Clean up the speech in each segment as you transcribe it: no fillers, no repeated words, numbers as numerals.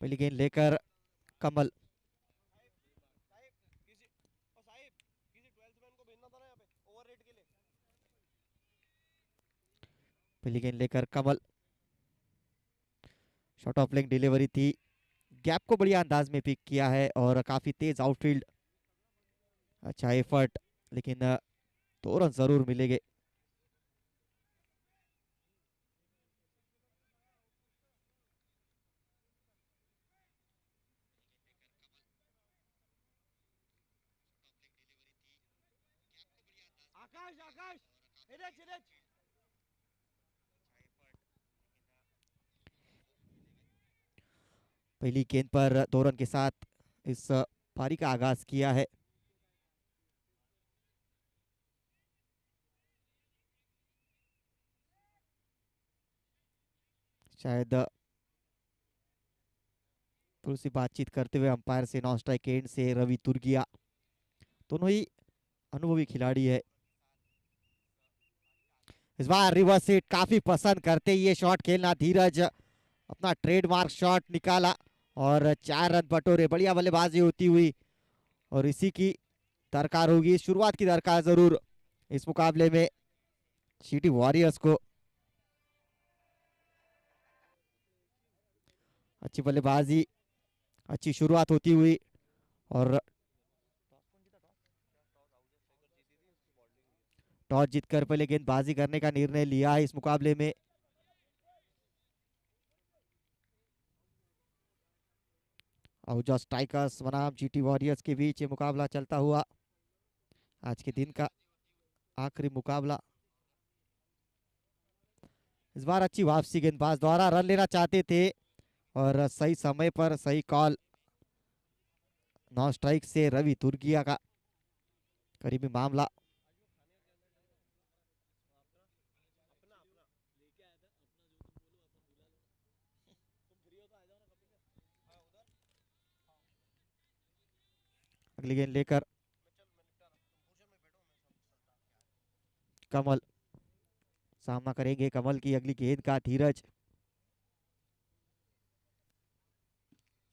पहली गेंद लेकर कमल। पहली गेंद लेकर कमल। शॉर्ट ऑफ लेग डिलीवरी थी, गैप को बढ़िया अंदाज में पिक किया है और काफी तेज आउटफील्ड। अच्छा एफर्ट, लेकिन 2 रन जरूर मिलेंगे। पहली गेंद पर 2 रन के साथ इस पारी का आगाज किया है। शायद थोड़ी सी बातचीत करते हुए अंपायर से नॉन स्ट्राइक एंड से रवि तुर्गिया, दोनों ही अनुभवी खिलाड़ी है। इस बार रिवर्स हिट काफी पसंद करते ये शॉट खेलना। धीरज अपना ट्रेडमार्क शॉट निकाला और 4 रन बटोरे। बढ़िया बल्लेबाजी होती हुई और इसी की दरकार होगी, शुरुआत की दरकार जरूर इस मुकाबले में सिटी वॉरियर्स को। अच्छी बल्लेबाजी, अच्छी शुरुआत होती हुई और टॉस जीतकर पहले गेंदबाजी करने का निर्णय लिया है इस मुकाबले में। आहूजा स्ट्राइकर्स बनाम जीटी वॉरियर्स के बीच ये मुकाबला चलता हुआ आज के दिन का आखिरी मुकाबला। इस बार अच्छी वापसी, गेंदबाज द्वारा रन लेना चाहते थे और सही समय पर सही कॉल नॉन स्ट्राइक से रवि तुर्गिया का करीबी मामला। अगली गेंद लेकर कमल, सामना करेंगे कमल की अगली गेंद का धीरज।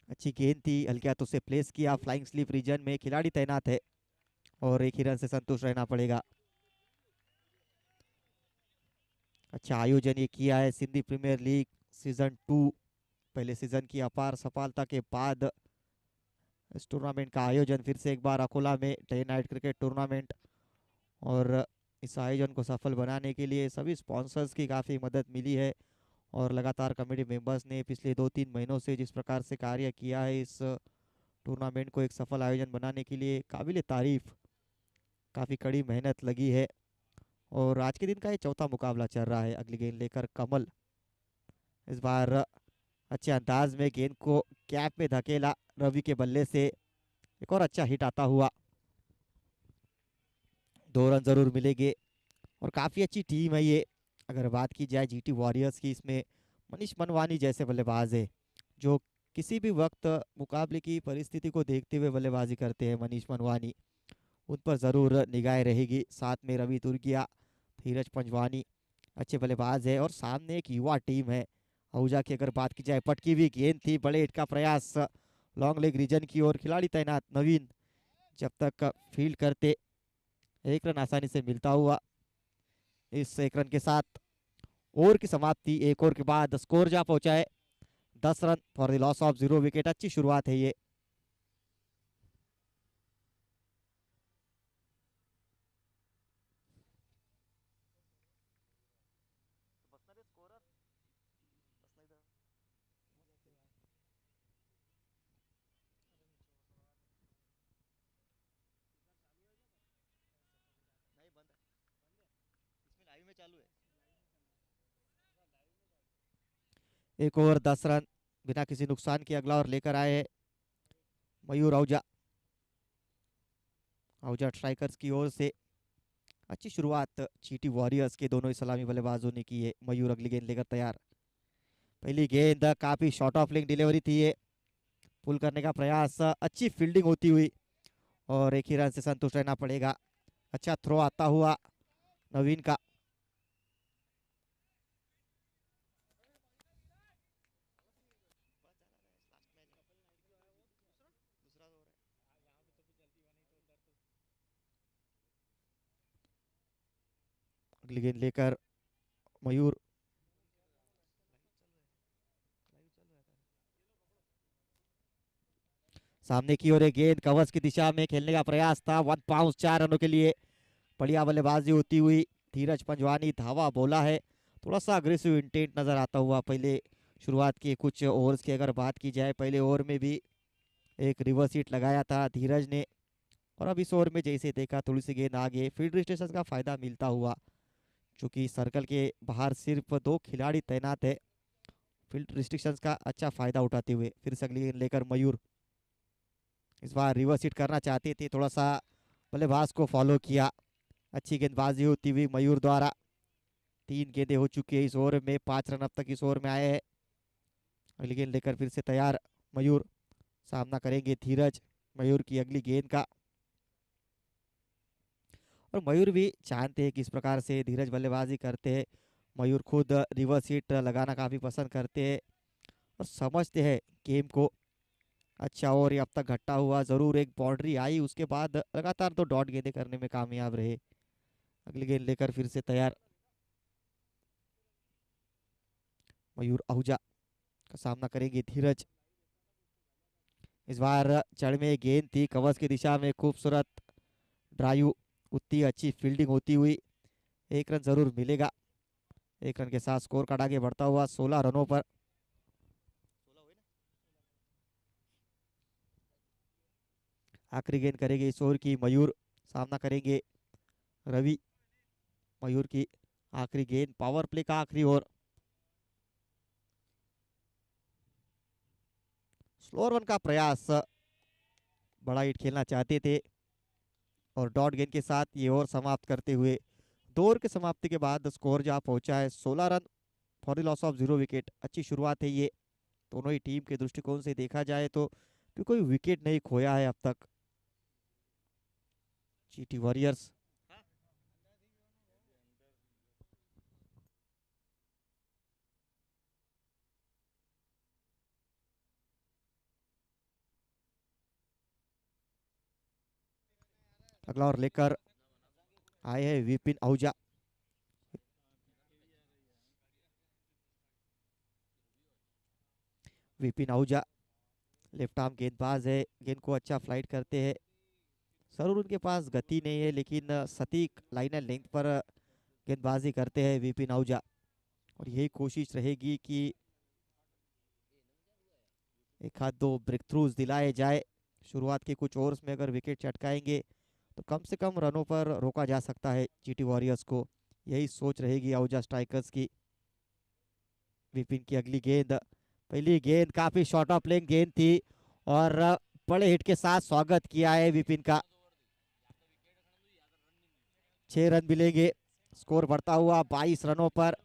अच्छी गेंद थी, हल्के हाथों से प्लेस किया। फ्लाइंग स्लीप रीजन में खिलाड़ी तैनात है और 1 ही रन से संतुष्ट रहना पड़ेगा। अच्छा आयोजन ये किया है सिंधी प्रीमियर लीग सीजन 2। पहले सीजन की अपार सफलता के बाद इस टूर्नामेंट का आयोजन फिर से एक बार अकोला में डे नाइट क्रिकेट टूर्नामेंट। और इस आयोजन को सफल बनाने के लिए सभी स्पॉन्सर्स की काफ़ी मदद मिली है और लगातार कमेटी मेंबर्स ने पिछले 2-3 महीनों से जिस प्रकार से कार्य किया है इस टूर्नामेंट को एक सफल आयोजन बनाने के लिए काबिल तारीफ, काफ़ी कड़ी मेहनत लगी है। और आज के दिन का ये चौथा मुकाबला चल रहा है। अगली गेंद लेकर कमल, इस बार अच्छे अंदाज में गेंद को कैप में धकेला रवि के बल्ले से। एक और अच्छा हिट आता हुआ, 2 रन जरूर मिलेंगे और काफ़ी अच्छी टीम है ये। अगर बात की जाए जीटी वॉरियर्स की, इसमें मनीष मनवानी जैसे बल्लेबाज है जो किसी भी वक्त मुकाबले की परिस्थिति को देखते हुए बल्लेबाजी करते हैं। मनीष मनवानी, उन पर ज़रूर निगाह रहेगी। साथ में रवि तुर्किया, धीरज पंजवानी अच्छे बल्लेबाज है और सामने एक युवा टीम है आहूजा की। अगर बात की जाए, पटकी हुई गेंद थी, बड़े हिट का प्रयास लॉन्ग लेग रीजन की ओर। खिलाड़ी तैनात नवीन जब तक फील्ड करते, 1 रन आसानी से मिलता हुआ। इस 1 रन के साथ ओवर की समाप्ति। 1 ओवर के बाद स्कोर जा पहुंचा है 10 run for the loss of 0 wicket. अच्छी शुरुआत है ये। एक ओवर 10 रन बिना किसी नुकसान के अगला ओवर लेकर आए हैं मयूर आहूजा। आहूजा स्ट्राइकर्स की ओर से अच्छी शुरुआत चीटी वॉरियर्स के दोनों ही सलामी बल्लेबाजों ने की है। मयूर अगली गेंद लेकर तैयार। पहली गेंद काफी शॉर्ट ऑफ लेग डिलीवरी थी ये, पुल करने का प्रयास, अच्छी फील्डिंग होती हुई और 1 ही रन से संतुष्ट रहना पड़ेगा। अच्छा थ्रो आता हुआ नवीन का। अगली गेंद लेकर मयूर, सामने की ओर एक गेंद कवच की दिशा में खेलने का प्रयास था, 1 बाउंस 4 रनों के लिए। बढ़िया बल्लेबाजी होती हुई धीरज पंजवानी धावा बोला है। थोड़ा सा अग्रेसिव इंटेंट नजर आता हुआ पहले शुरुआत के कुछ ओवर्स की अगर बात की जाए, पहले ओवर में भी एक रिवर्स हिट लगाया था धीरज ने, और अब इस ओवर में जैसे देखा थोड़ी सी गेंद आगे, फील्ड रिस्ट्रिक्शन का फायदा मिलता हुआ, क्योंकि सर्कल के बाहर सिर्फ 2 खिलाड़ी तैनात है, फील्ड रिस्ट्रिक्शंस का अच्छा फायदा उठाते हुए फिर से अगली गेंद लेकर मयूर। इस बार रिवर्स हिट करना चाहते थे, थोड़ा सा बल्लेबाज को फॉलो किया, अच्छी गेंदबाजी होती हुई मयूर द्वारा। 3 गेंदें हो चुकी है इस ओवर में, 5 रन अब तक इस ओवर में आए हैं। अगली गेंद लेकर फिर से तैयार मयूर, सामना करेंगे धीरज मयूर की अगली गेंद का। और मयूर भी जानते हैं कि इस प्रकार से धीरज बल्लेबाजी करते हैं, मयूर खुद रिवर्स हिट लगाना काफ़ी पसंद करते हैं और समझते हैं गेम को। अच्छा ओवर अब तक घट्टा हुआ, ज़रूर एक बाउंड्री आई, उसके बाद लगातार 2 डॉट गेंदें करने में कामयाब रहे। अगली गेंद लेकर फिर से तैयार मयूर आहूजा का सामना करेंगे धीरज। इस बार चढ़ में गेंद थी कवच की दिशा में, खूबसूरत ड्राइव, उतनी अच्छी फील्डिंग होती हुई 1 रन जरूर मिलेगा। 1 रन के साथ स्कोर कार्ड आगे बढ़ता हुआ 16 रनों पर। आखिरी गेंद करेंगे इस ओवर की मयूर, सामना करेंगे रवि। मयूर की आखिरी गेंद, पावर प्ले का आखिरी ओवर। स्लोअर वन का प्रयास, बड़ा हिट खेलना चाहते थे और डॉट गेंद के साथ ये ओवर समाप्त करते हुए 2 ओवर की समाप्ति के बाद स्कोर जहां पहुंचा है 16 run for the loss of 0 wicket. अच्छी शुरुआत है ये दोनों ही टीम के दृष्टिकोण से देखा जाए तो, क्योंकि कोई विकेट नहीं खोया है अब तक जीटी वॉरियर्स। अगला और लेकर आए हैं विपिन आहूजा। विपिन आहूजा लेफ्ट आर्म गेंदबाज है, गेंद को अच्छा फ्लाइट करते हैं, जरूर उनके पास गति नहीं है लेकिन सटीक लाइन एंड लेंथ पर गेंदबाजी करते हैं विपिन आहूजा। और यही कोशिश रहेगी कि एक आध 2 ब्रेक थ्रूज दिलाए जाए। शुरुआत के कुछ ओवर्स में अगर विकेट चटकाएंगे तो कम से कम रनों पर रोका जा सकता है जीटी वॉरियर्स को, यही सोच रहेगी आहूजा स्ट्राइकर्स की। विपिन की अगली गेंद, पहली गेंद काफी शॉर्ट ऑफ प्लेइंग गेंद थी और बड़े हिट के साथ स्वागत किया है विपिन का। 6 रन मिलेंगे, स्कोर बढ़ता हुआ 22 रनों पर।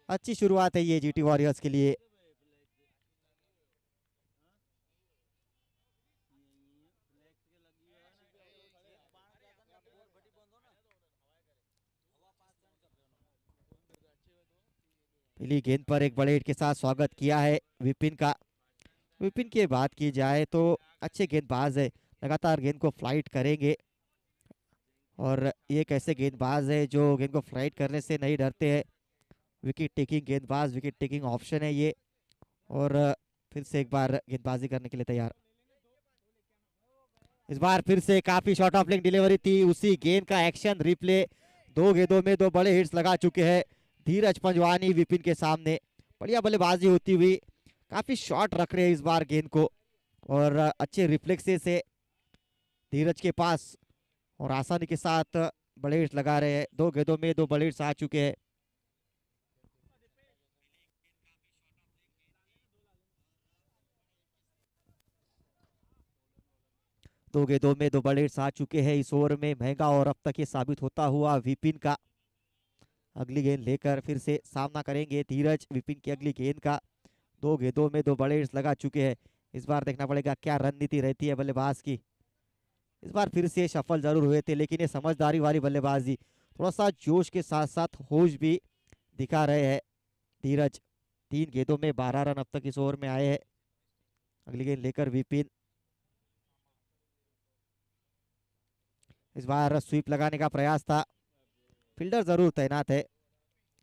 अच्छी शुरुआत है ये जीटी वॉरियर्स के लिए। पहली गेंद पर एक बड़े हिट के साथ स्वागत किया है विपिन का। विपिन की बात की जाए तो अच्छे गेंदबाज है, लगातार गेंद को फ्लाइट करेंगे और ये एक ऐसे गेंदबाज है जो गेंद को फ्लाइट करने से नहीं डरते हैं। विकेट टेकिंग गेंदबाज, विकेट टेकिंग ऑप्शन है ये। और फिर से एक बार गेंदबाजी करने के लिए तैयार। इस बार फिर से काफी शॉर्ट ऑफ लेग डिलीवरी थी, उसी गेंद का एक्शन रिप्ले। 2 गेंदों में 2 बड़े हिट्स लगा चुके हैं धीरज पंजवानी विपिन के सामने। बढ़िया बल्लेबाजी होती हुई, काफी शॉर्ट रख रहे हैं इस बार गेंद को और अच्छे रिफ्लेक्सेस से धीरज के पास और आसानी के साथ बड़े हिट्स लगा रहे हैं। 2 गेंदों में 2 बड़े हिट्स आ चुके हैं। दो गेंदों में 2 बड़े हिट्स आ चुके हैं इस ओवर में, महंगा और अब तक ये साबित होता हुआ विपिन का। अगली गेंद लेकर फिर से सामना करेंगे धीरज विपिन की अगली गेंद का। 2 गेंदों में 2 बड़े हिट्स लगा चुके हैं। इस बार देखना पड़ेगा क्या रणनीति रहती है बल्लेबाज की। इस बार फिर से सफल जरूर हुए थे लेकिन ये समझदारी वाली बल्लेबाजी, थोड़ा सा जोश के साथ साथ होश भी दिखा रहे हैं धीरज। 3 गेंदों में 12 रन अब तक इस ओवर में आए हैं। अगली गेंद लेकर विपिन, इस बार स्वीप लगाने का प्रयास था, फील्डर जरूर तैनात है।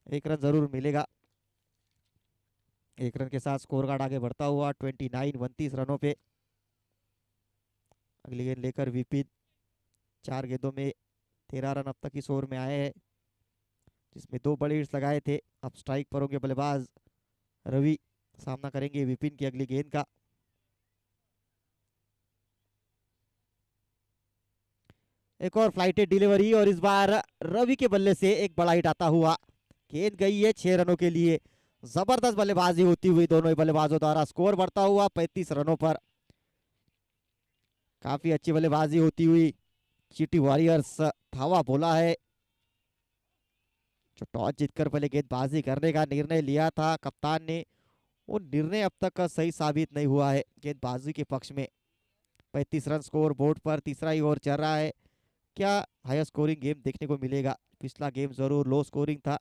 एक रन जरूर मिलेगा। एक रन के साथ स्कोर कार्ड आगे बढ़ता हुआ 29 रनों पे। अगली गेंद लेकर विपिन, 4 गेंदों में 13 रन अब तक इस ओवर में आए हैं, जिसमें 2 बड़े हिट्स लगाए थे। अब स्ट्राइक पर होंगे बल्लेबाज रवि, सामना करेंगे विपिन की अगली गेंद का। एक और फ्लाइटेड डिलीवरी और इस बार रवि के बल्ले से एक बड़ा हिट आता हुआ। गेंद गई है 6 रनों के लिए। जबरदस्त बल्लेबाजी होती हुई दोनों ही बल्लेबाजों द्वारा, स्कोर बढ़ता हुआ 35 रनों पर। काफी अच्छी बल्लेबाजी होती हुई चीटी वॉरियर्स धावा बोला है। जो टॉस जीतकर पहले गेंदबाजी करने का निर्णय लिया था कप्तान ने, वो निर्णय अब तक सही साबित नहीं हुआ है गेंदबाजी के पक्ष में। 35 रन स्कोर बोर्ड पर, तीसरा ही ओवर चल रहा है। क्या हायर स्कोरिंग गेम देखने को मिलेगा? पिछला गेम जरूर लो स्कोरिंग था।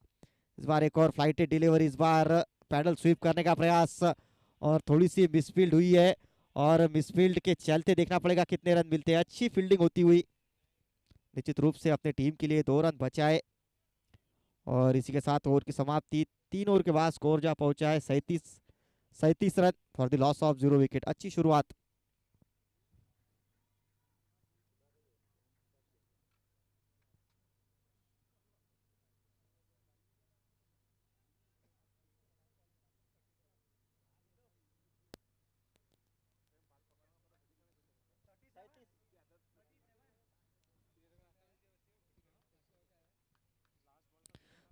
इस बार एक और फ्लाइटेड डिलीवरी, इस बार पैडल स्वीप करने का प्रयास और थोड़ी सी मिसफील्ड हुई है, और मिसफील्ड के चलते देखना पड़ेगा कितने रन मिलते हैं। अच्छी फील्डिंग होती हुई निश्चित रूप से अपने टीम के लिए 2 रन बचाए, और इसी के साथ ओवर की समाप्ति। 3 ओवर के बाद स्कोर जा पहुंचा है 37 run for the loss of 0 wicket. अच्छी शुरुआत।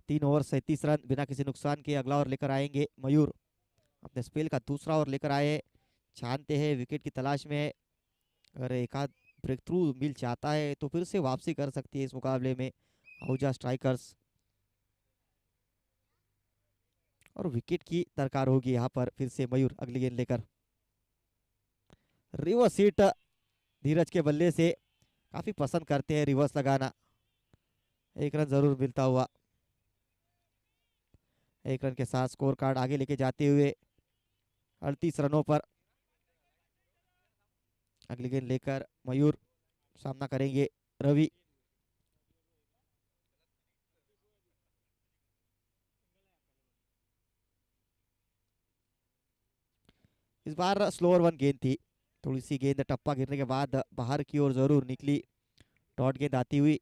तीन ओवर 37 रन बिना किसी नुकसान के। अगला ओवर लेकर आएंगे मयूर, अपने स्पेल का दूसरा ओवर लेकर आए। छानते हैं, विकेट की तलाश में है। अगर एक आध ब्रेक थ्रू मिल जाता है तो फिर से वापसी कर सकती है इस मुकाबले में आहूजा स्ट्राइकर्स, और विकेट की दरकार होगी यहाँ पर फिर से मयूर अगली गेंद लेकर। रिवर्स हिट धीरज के बल्ले से, काफी पसंद करते हैं रिवर्स लगाना। एक रन जरूर मिलता हुआ। एक रन के साथ स्कोर कार्ड आगे लेके जाते हुए 38 रनों पर। अगली गेंद लेकर मयूर, सामना करेंगे रवि। इस बार स्लोअर वन गेंद थी, थोड़ी सी गेंद टप्पा गिरने के बाद बाहर की ओर जरूर निकली। डॉट गेंद आती हुई।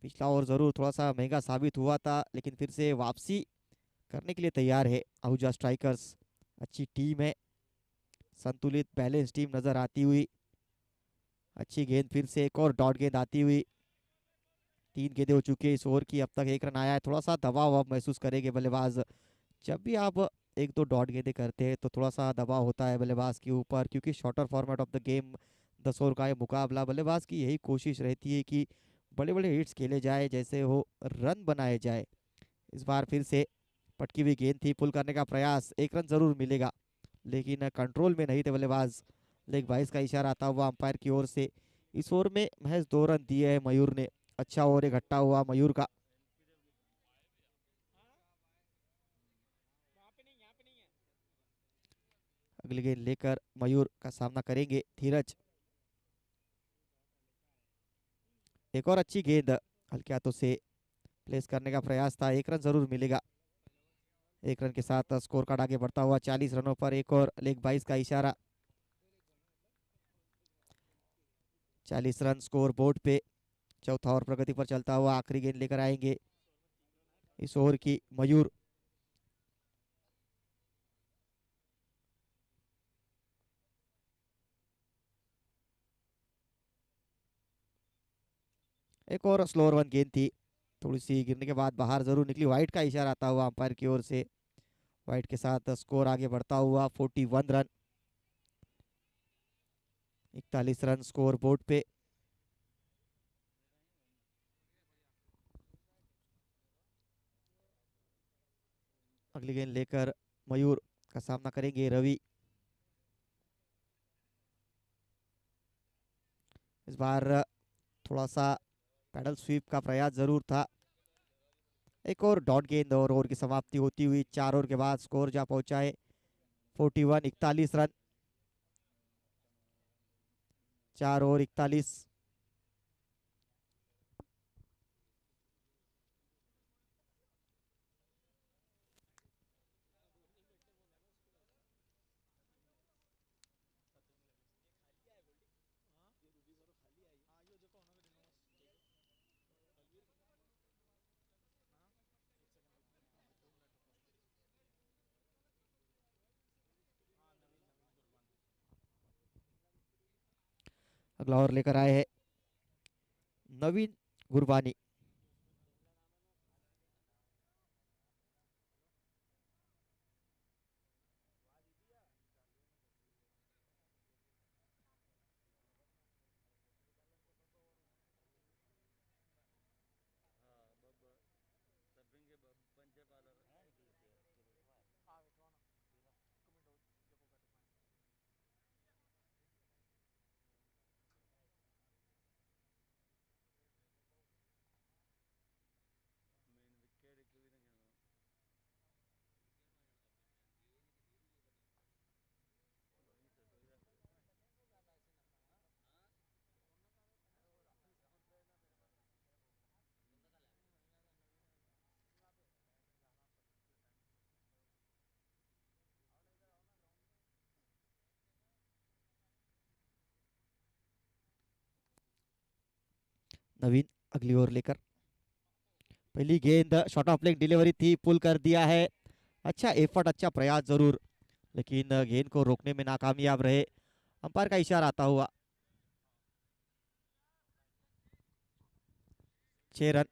पिछला ओवर जरूर थोड़ा सा महंगा साबित हुआ था, लेकिन फिर से वापसी करने के लिए तैयार है आहूजा स्ट्राइकर्स। अच्छी टीम है, संतुलित बैलेंस टीम नजर आती हुई। अच्छी गेंद, फिर से एक और डॉट गेंद आती हुई। 3 गेंदें हो चुकी है इस ओवर की, अब तक 1 रन आया है। थोड़ा सा दबाव अब महसूस करेंगे बल्लेबाज। जब भी आप 1-2 डॉट गेंदें करते हैं तो थोड़ा सा दबाव होता है बल्लेबाज के ऊपर, क्योंकि shorter format of the game 10 over का ये मुकाबला। बल्लेबाज की यही कोशिश रहती है कि बड़े बड़े हिट्स खेले जाए, जैसे हो रन बनाए जाए। इस बार फिर से पटकी हुई गेंद थी, पुल करने का प्रयास, 1 रन जरूर मिलेगा, लेकिन कंट्रोल में नहीं थे बल्लेबाज। लेग 22 का इशारा आता हुआ अंपायर की ओर से। इस ओवर में महज 2 रन दिए हैं मयूर ने। अच्छा ओवर इकट्ठा हुआ मयूर का। अगली गेंद लेकर मयूर का सामना करेंगे धीरज। एक और अच्छी गेंद हल्के हाथों से प्लेस करने का प्रयास था, 1 रन जरूर मिलेगा। 1 रन के साथ स्कोर कार्ड आगे बढ़ता हुआ 40 रनों पर। एक और लेग 22 का इशारा। 40 रन स्कोर बोर्ड पे। चौथा ओवर प्रगति पर चलता हुआ। आखिरी गेंद लेकर आएंगे इस ओवर की मयूर। एक और स्लोअर वन गेंद थी, थोड़ी सी गिरने के बाद बाहर जरूर निकली। वाइट का इशारा आता हुआ अंपायर की ओर से। वाइट के साथ स्कोर आगे बढ़ता हुआ 41 रन। 41 रन स्कोर बोर्ड पे। अगली गेंद लेकर मयूर का सामना करेंगे रवि। इस बार थोड़ा सा पैडल स्वीप का प्रयास जरूर था। एक और डॉट गेंद और ओवर की समाप्ति होती हुई। 4 ओवर के बाद स्कोर जा पहुंचा है 41 रन। 4 ओवर 41। अगला ओवर लेकर आए हैं नवीन गुरबानी। नवीन अगली ओवर लेकर, पहली गेंद शॉर्ट ऑफ लेग डिलीवरी थी, पुल कर दिया है। अच्छा एफर्ट, अच्छा प्रयास जरूर, लेकिन गेंद को रोकने में नाकामयाब रहे। अंपायर का इशारा आता हुआ। 6 रन।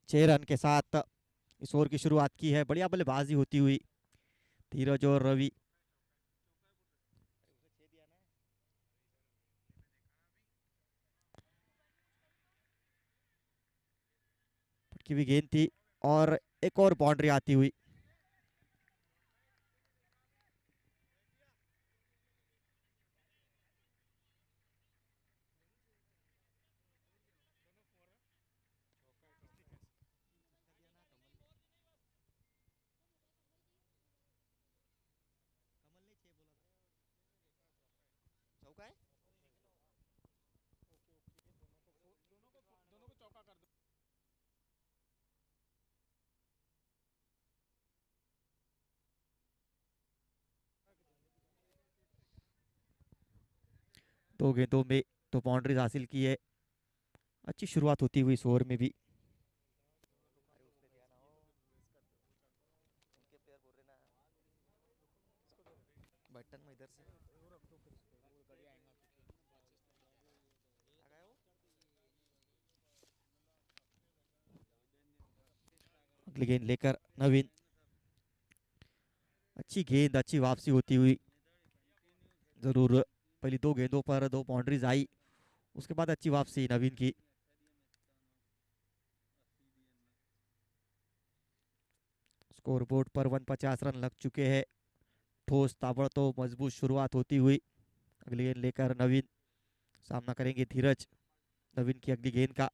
छह रन के साथ इस ओवर की शुरुआत की है। बढ़िया बल्लेबाजी होती हुई धीरज और रवि। की भी गेंद थी और एक और बाउंड्री आती हुई। दो गेंदों में तो बाउंड्रीज हासिल की है। अच्छी शुरुआत होती हुई इस ओवर में भी। बटन में इधर से अगली गेंद लेकर नवीन। अच्छी गेंद, अच्छी वापसी होती हुई। जरूर पहली दो गेंदों पर दो बाउंड्रीज आई, उसके बाद अच्छी वापसी नवीन की। स्कोरबोर्ड पर 150 रन लग चुके हैं। ठोस ताबड़तोड़ मजबूत शुरुआत होती हुई। अगली गेंद लेकर नवीन सामना करेंगे धीरज। नवीन की अगली गेंद का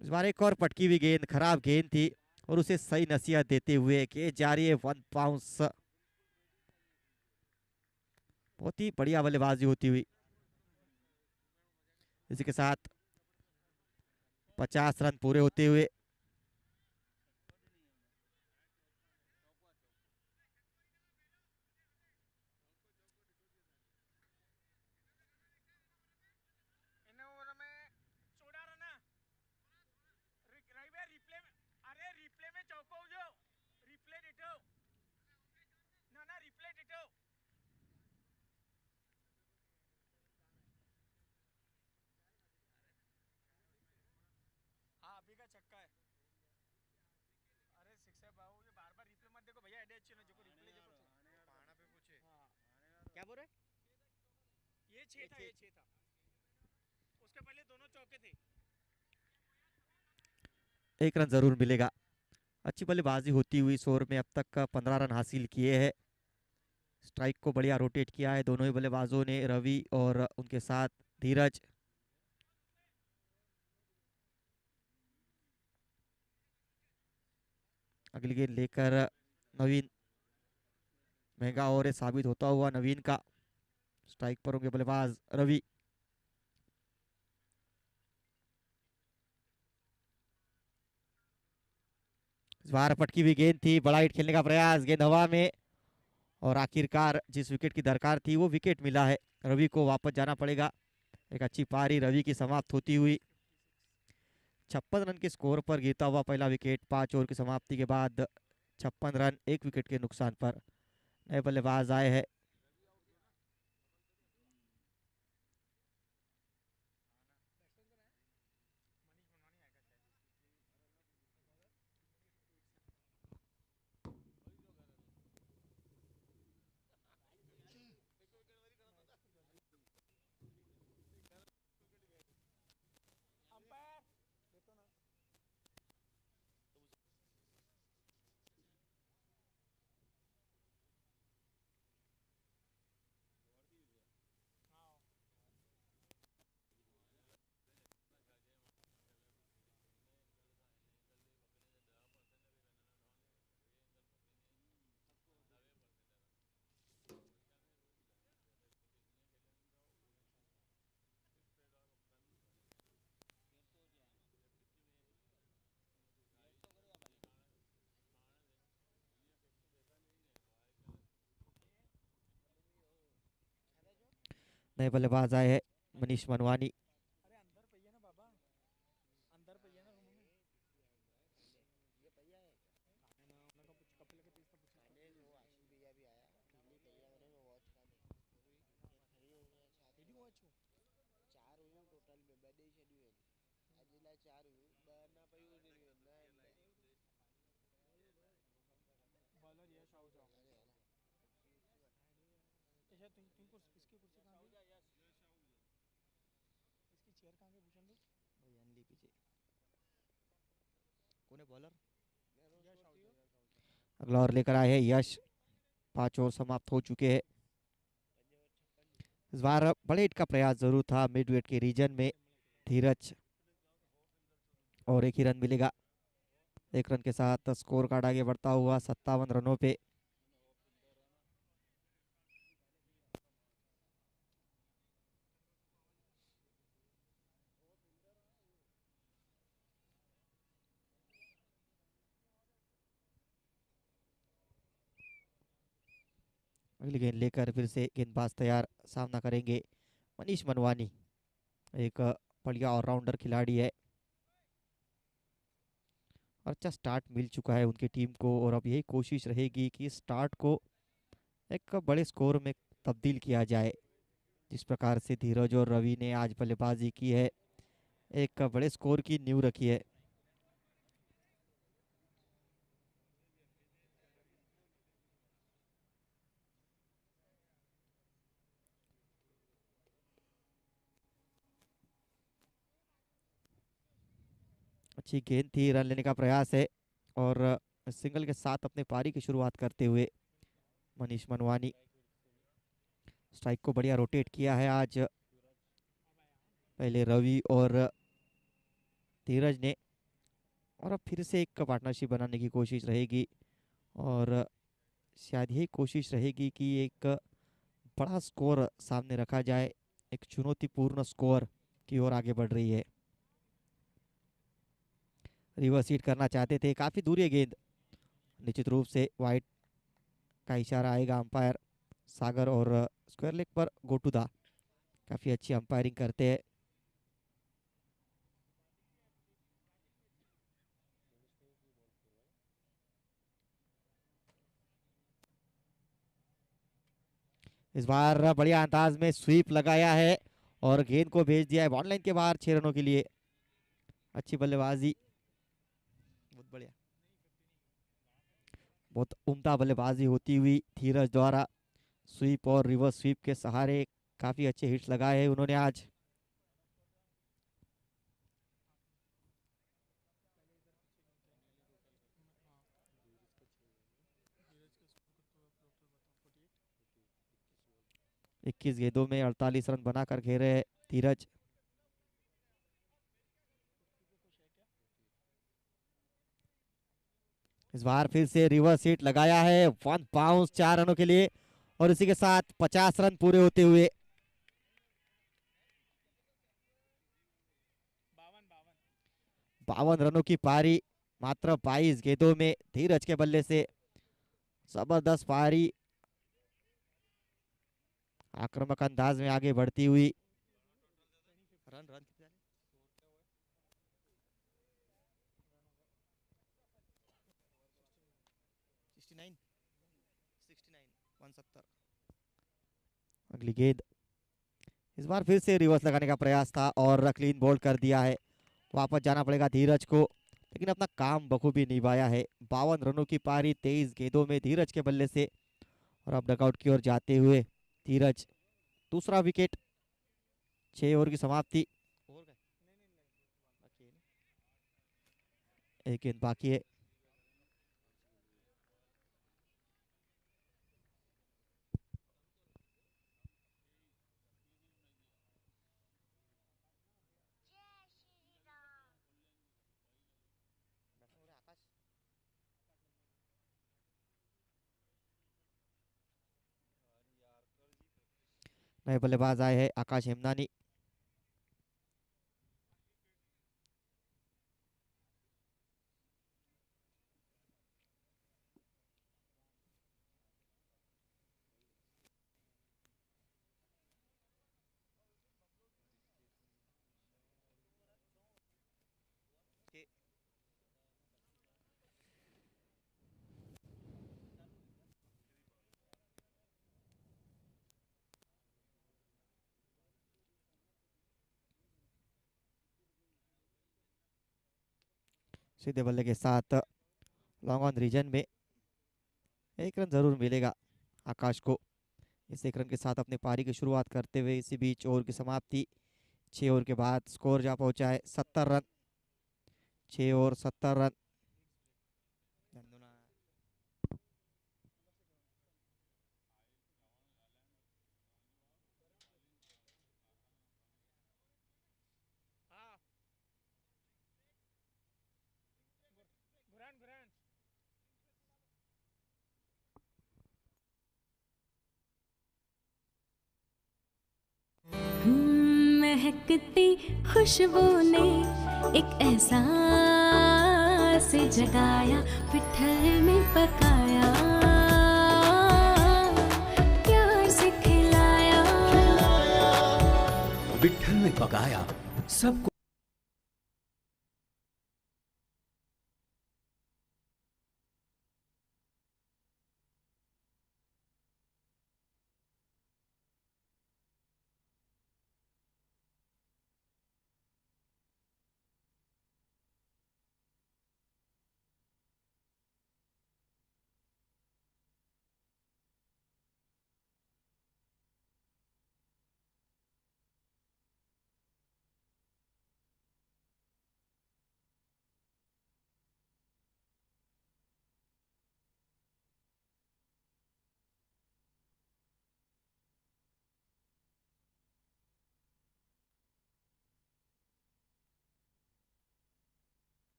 इस बार एक और पटकी हुई गेंद, खराब गेंद थी और उसे सही नसीहत देते हुए कि जारी है 1 बाउंस। बहुत ही बढ़िया बल्लेबाजी होती हुई। इसी के साथ 50 रन पूरे होते हुए क्या बोल रहे, ये छह था, ये छह था, उसके पहले दोनों चौके थे। एक रन जरूर मिलेगा। अच्छी बल्लेबाजी होती हुई इस ओवर में अब तक 15 रन हासिल किए हैं। स्ट्राइक को बढ़िया रोटेट किया है दोनों ही बल्लेबाजों ने, रवि और उनके साथ धीरज। अगली गेंद लेकर नवीन। महंगा ओवर साबित होता हुआ नवीन का। स्ट्राइक पर होंगे बल्लेबाज रवि। इस बार पटकी हुई गेंद थी, बड़ा हिट खेलने का प्रयास, गेंद हवा में और आखिरकार जिस विकेट की दरकार थी वो विकेट मिला है। रवि को वापस जाना पड़ेगा। एक अच्छी पारी रवि की समाप्त होती हुई। 56 रन के स्कोर पर गिरता हुआ पहला विकेट 5 ओवर की समाप्ति के बाद। 56 रन 1 विकेट के नुकसान पर। नए बल्लेबाज आए हैं। नए बल्लेबाज आए हैं मनीष मनवानी। अगला ओवर लेकर आए हैं यश। 5 ओवर समाप्त हो चुके हैं। इस बार बड़े हिट का प्रयास जरूर था मिड विकेट के रीजन में। धीरज और 1 ही रन मिलेगा। 1 रन के साथ स्कोर कार्ड आगे बढ़ता हुआ 57 रनों पे। अगली गेंद लेकर फिर से गेंदबाज तैयार, सामना करेंगे मनीष मनवानी। एक बढ़िया ऑलराउंडर खिलाड़ी है। और अच्छा स्टार्ट मिल चुका है उनकी टीम को और अब यही कोशिश रहेगी कि स्टार्ट को एक बड़े स्कोर में तब्दील किया जाए। जिस प्रकार से धीरज और रवि ने आज बल्लेबाजी की है, एक बड़े स्कोर की नींव रखी है। अच्छी गेंद थी, रन लेने का प्रयास है और सिंगल के साथ अपने पारी की शुरुआत करते हुए मनीष मनवानी। स्ट्राइक को बढ़िया रोटेट किया है आज पहले रवि और धीरज ने। और अब फिर से एक पार्टनरशिप बनाने की कोशिश रहेगी और शायद यही कोशिश रहेगी कि एक बड़ा स्कोर सामने रखा जाए। एक चुनौतीपूर्ण स्कोर की ओर आगे बढ़ रही है। रिवर्स हिट करना चाहते थे, काफी दूर है गेंद। निश्चित रूप से वाइड का इशारा आएगा अंपायर सागर और स्क्वायर लेग पर गोटूदा काफी अच्छी अंपायरिंग करते हैं। इस बार बढ़िया अंदाज में स्वीप लगाया है और गेंद को भेज दिया है बॉल लाइन के बाहर 6 रनों के लिए। अच्छी बल्लेबाजी, बहुत बढ़िया, बहुत उम्दा बल्लेबाजी होती हुई धीरज द्वारा। स्वीप और रिवर्स स्वीप के सहारे काफी अच्छे हिट्स लगाए हैं उन्होंने आज। इक्कीस गेंदों में 48 रन बनाकर घेरे धीरज। इस बार फिर से रिवर्स हिट लगाया है, 1 बाउंस 4 रनों के लिए और इसी के साथ 50 रन पूरे होते हुए 52 रनों की पारी मात्र 22 गेंदों में धीरज के बल्ले से। जबरदस्त पारी आक्रामक अंदाज में आगे बढ़ती हुई। रन रन कितने? 69 69 170। अगली गेंद इस बार फिर से रिवर्स लगाने का प्रयास था और क्लीन बोल्ड कर दिया है। वापस जाना पड़ेगा धीरज को, लेकिन अपना काम बखूबी निभाया है। 52 रनों की पारी 23 गेंदों में धीरज के बल्ले से। और अब डगआउट की ओर जाते हुए धीरज, दूसरा विकेट। 6 ओवर की समाप्ति। एक गेंद बाकी है। नए बल्लेबाज आए हैं आकाश हेमनानी। सीधे बल्ले के साथ लॉन्ग ऑन रीजन में एक रन जरूर मिलेगा आकाश को। इस एक रन के साथ अपनी पारी की शुरुआत करते हुए इसी बीच ओवर की समाप्ति। 6 ओवर के बाद स्कोर जा पहुंचा है 70 रन। 6 over 70 run. महकती खुशबू ने एक एहसास जगाया, पिठर में पकाया, प्यार से खिलाया, विट्ठल में पकाया सबको।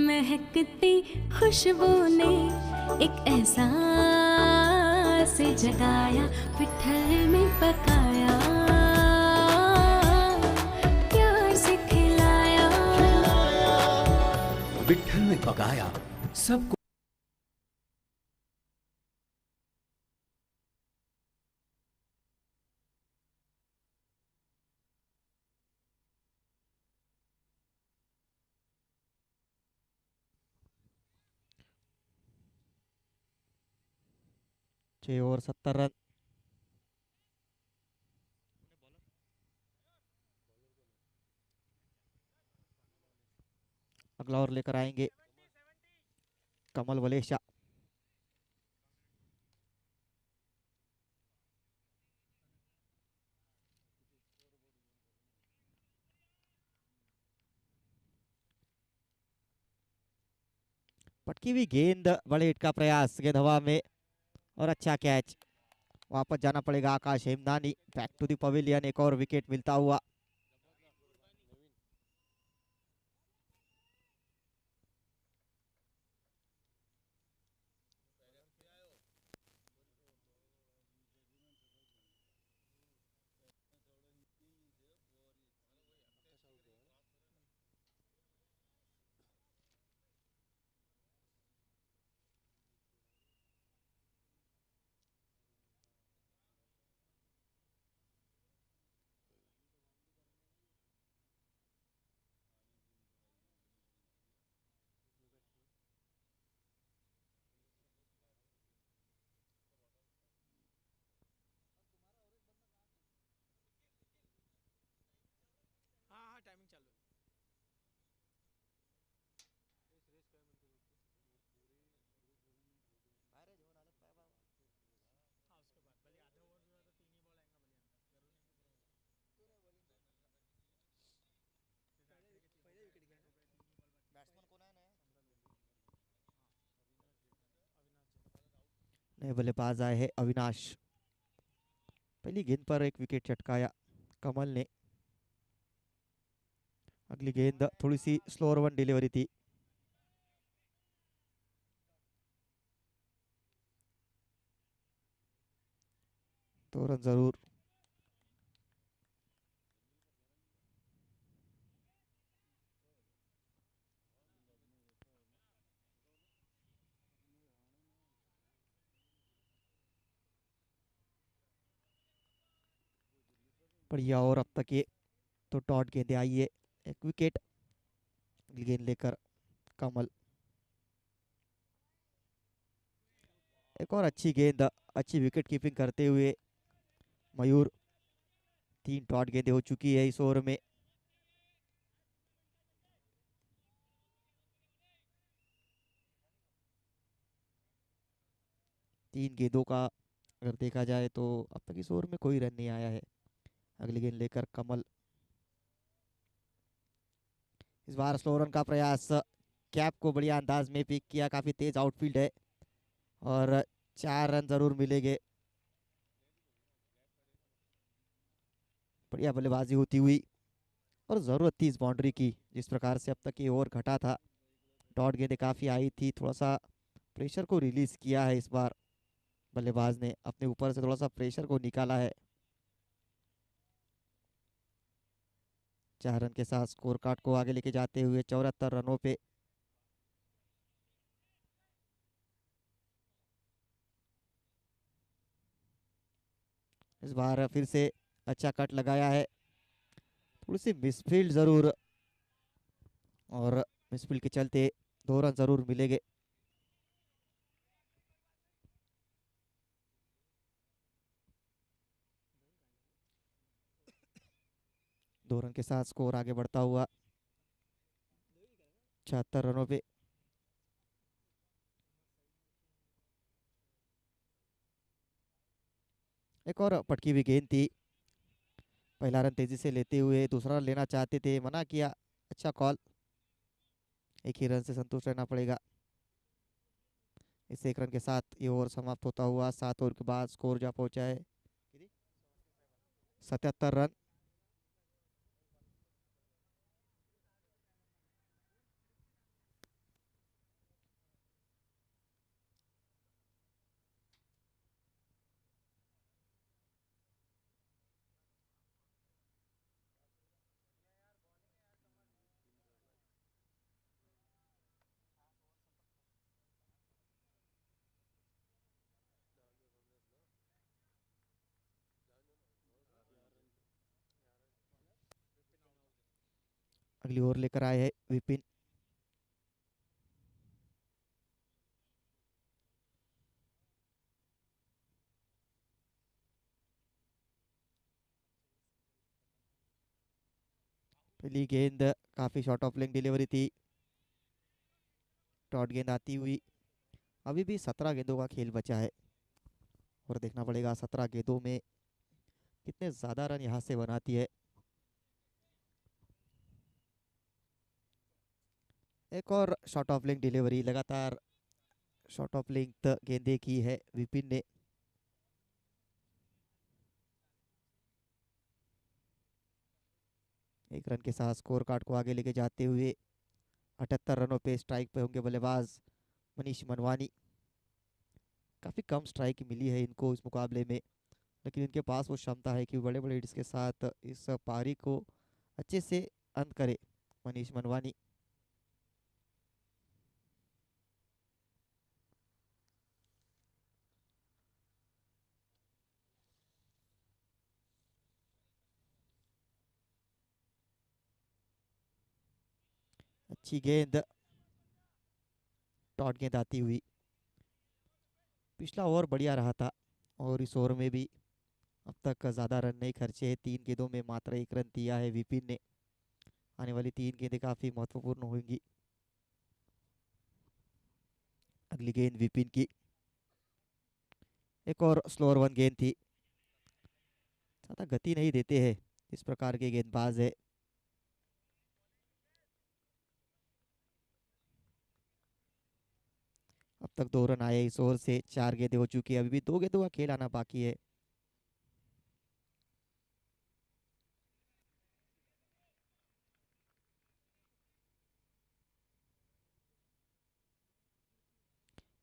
महकती खुशबू ने एक एहसास जगाया, पिठर में पकाया, प्यार से खिलाया, विट्ठल में पकाया सबको। छह ओवर 70 रन। अगला ओवर लेकर आएंगे कमल वलेशा। पटकी हुई गेंद, बड़े हिट का प्रयास, गेंद हवा में और अच्छा कैच। वापस जाना पड़ेगा आकाश हेमदानी, बैक टू द पवेलियन, एक और विकेट मिलता हुआ। नए बल्लेबाज आए हैं अविनाश। पहली गेंद पर एक विकेट चटकाया कमल ने। अगली गेंद थोड़ी सी स्लोअर वन डिलीवरी थी। तो रन जरूर। बढ़िया, और अब तक ये तो डॉट गेंदे आई है, एक विकेट। अगली गेंद लेकर कमल, एक और अच्छी गेंद, अच्छी विकेट कीपिंग करते हुए मयूर। 3 डॉट गेंदे हो चुकी है इस ओवर में। तीन गेंदों का अगर देखा जाए तो अब तक इस ओवर में कोई रन नहीं आया है। अगली गेंद लेकर कमल, इस बार स्लो रन का प्रयास। कैप को बढ़िया अंदाज में पिक किया, काफी तेज आउटफील्ड है और 4 रन जरूर मिलेंगे। बढ़िया बल्लेबाजी होती हुई और जरूरत थी इस बाउंड्री की, जिस प्रकार से अब तक ये ओवर घटा था। डॉट गेंदें काफी आई थी, थोड़ा सा प्रेशर को रिलीज किया है इस बार। बल्लेबाज ने अपने ऊपर से थोड़ा सा प्रेशर को निकाला है। 4 रन के साथ स्कोर कार्ड को आगे लेके जाते हुए 74 रनों पे। इस बार फिर से अच्छा कट लगाया है, थोड़ी सी मिसफील्ड जरूर, और मिसफील्ड के चलते 2 रन जरूर मिलेंगे। 2 रन के साथ स्कोर आगे बढ़ता हुआ 76 रनों पे। एक और पटकी हुई गेंद थी, पहला रन तेजी से लेते हुए दूसरा रन लेना चाहते थे, मना किया। अच्छा कॉल, एक ही रन से संतुष्ट रहना पड़ेगा। इस एक रन के साथ ये ओवर समाप्त होता हुआ 7 ओवर के बाद स्कोर जा पहुंचा है 77 रन। अगली ओवर लेकर आए हैं विपिन। पहली गेंद काफी शॉर्ट ऑफ लेग डिलीवरी थी, डॉट गेंद आती हुई। अभी भी 17 गेंदों का खेल बचा है और देखना पड़ेगा 17 गेंदों में कितने ज्यादा रन यहाँ से बनाती है। एक और शॉर्ट ऑफ लेग डिलीवरी, लगातार शॉट ऑफ लेंथ गेंदे की है विपिन ने। एक रन के साथ स्कोर कार्ड को आगे लेके जाते हुए 78 रनों पे स्ट्राइक पे होंगे बल्लेबाज मनीष मनवानी। काफ़ी कम स्ट्राइक मिली है इनको इस मुकाबले में, लेकिन इनके पास वो क्षमता है कि बड़े बड़े हिट्स के साथ इस पारी को अच्छे से अंत करे मनीष मनवानी। अच्छी गेंद, डॉट गेंद आती हुई। पिछला ओवर बढ़िया रहा था और इस ओवर में भी अब तक ज़्यादा रन नहीं खर्चे हैं। 3 गेंदों में मात्र 1 रन दिया है विपिन ने। आने वाली 3 गेंदें काफ़ी महत्वपूर्ण होंगी। अगली गेंद विपिन की, एक और स्लोअर वन गेंद थी। ज़्यादा गति नहीं देते हैं इस प्रकार के गेंदबाज है। अब तक 2 रन आए इस ओवर से, 4 गेंदें हो चुकी है, अभी भी 2 गेंदों का खेल आना बाकी है।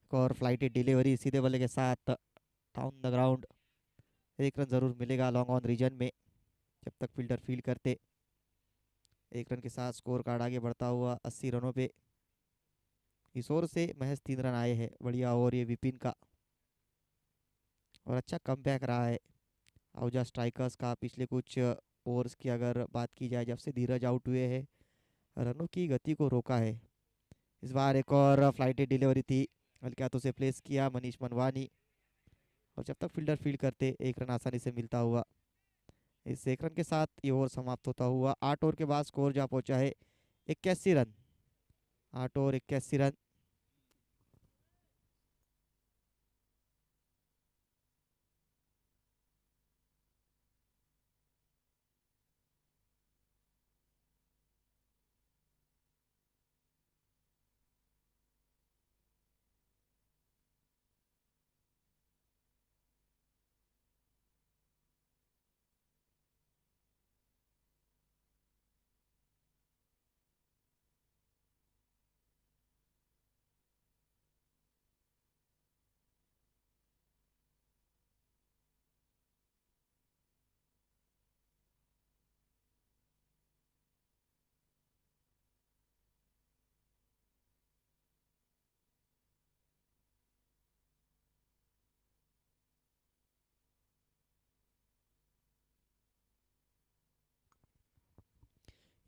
एक और फ्लाइटी डिलीवरी सीधे बल्ले के साथ डाउन द ग्राउंड। 1 रन जरूर मिलेगा लॉन्ग ऑन रीजन में जब तक फील्डर फील्ड करते। 1 रन के साथ स्कोर कार्ड आगे बढ़ता हुआ 80 रनों पे। इस ओवर से महज 3 रन आए हैं। बढ़िया ओवर ये विपिन का और अच्छा कमबैक रहा है आहूजा स्ट्राइकर्स का। पिछले कुछ ओवर्स की अगर बात की जाए, जब से धीरज आउट हुए हैं, रनों की गति को रोका है। इस बार एक और फ्लाइटेड डिलीवरी थी, हल्के हाथों से प्लेस किया मनीष मनवानी और जब तक फील्डर फील्ड करते 1 रन आसानी से मिलता हुआ। इस 1 रन के साथ ये ओवर समाप्त होता हुआ। 8 ओवर के बाद स्कोर जा पहुंचा है 81 run. 8 over 81 run.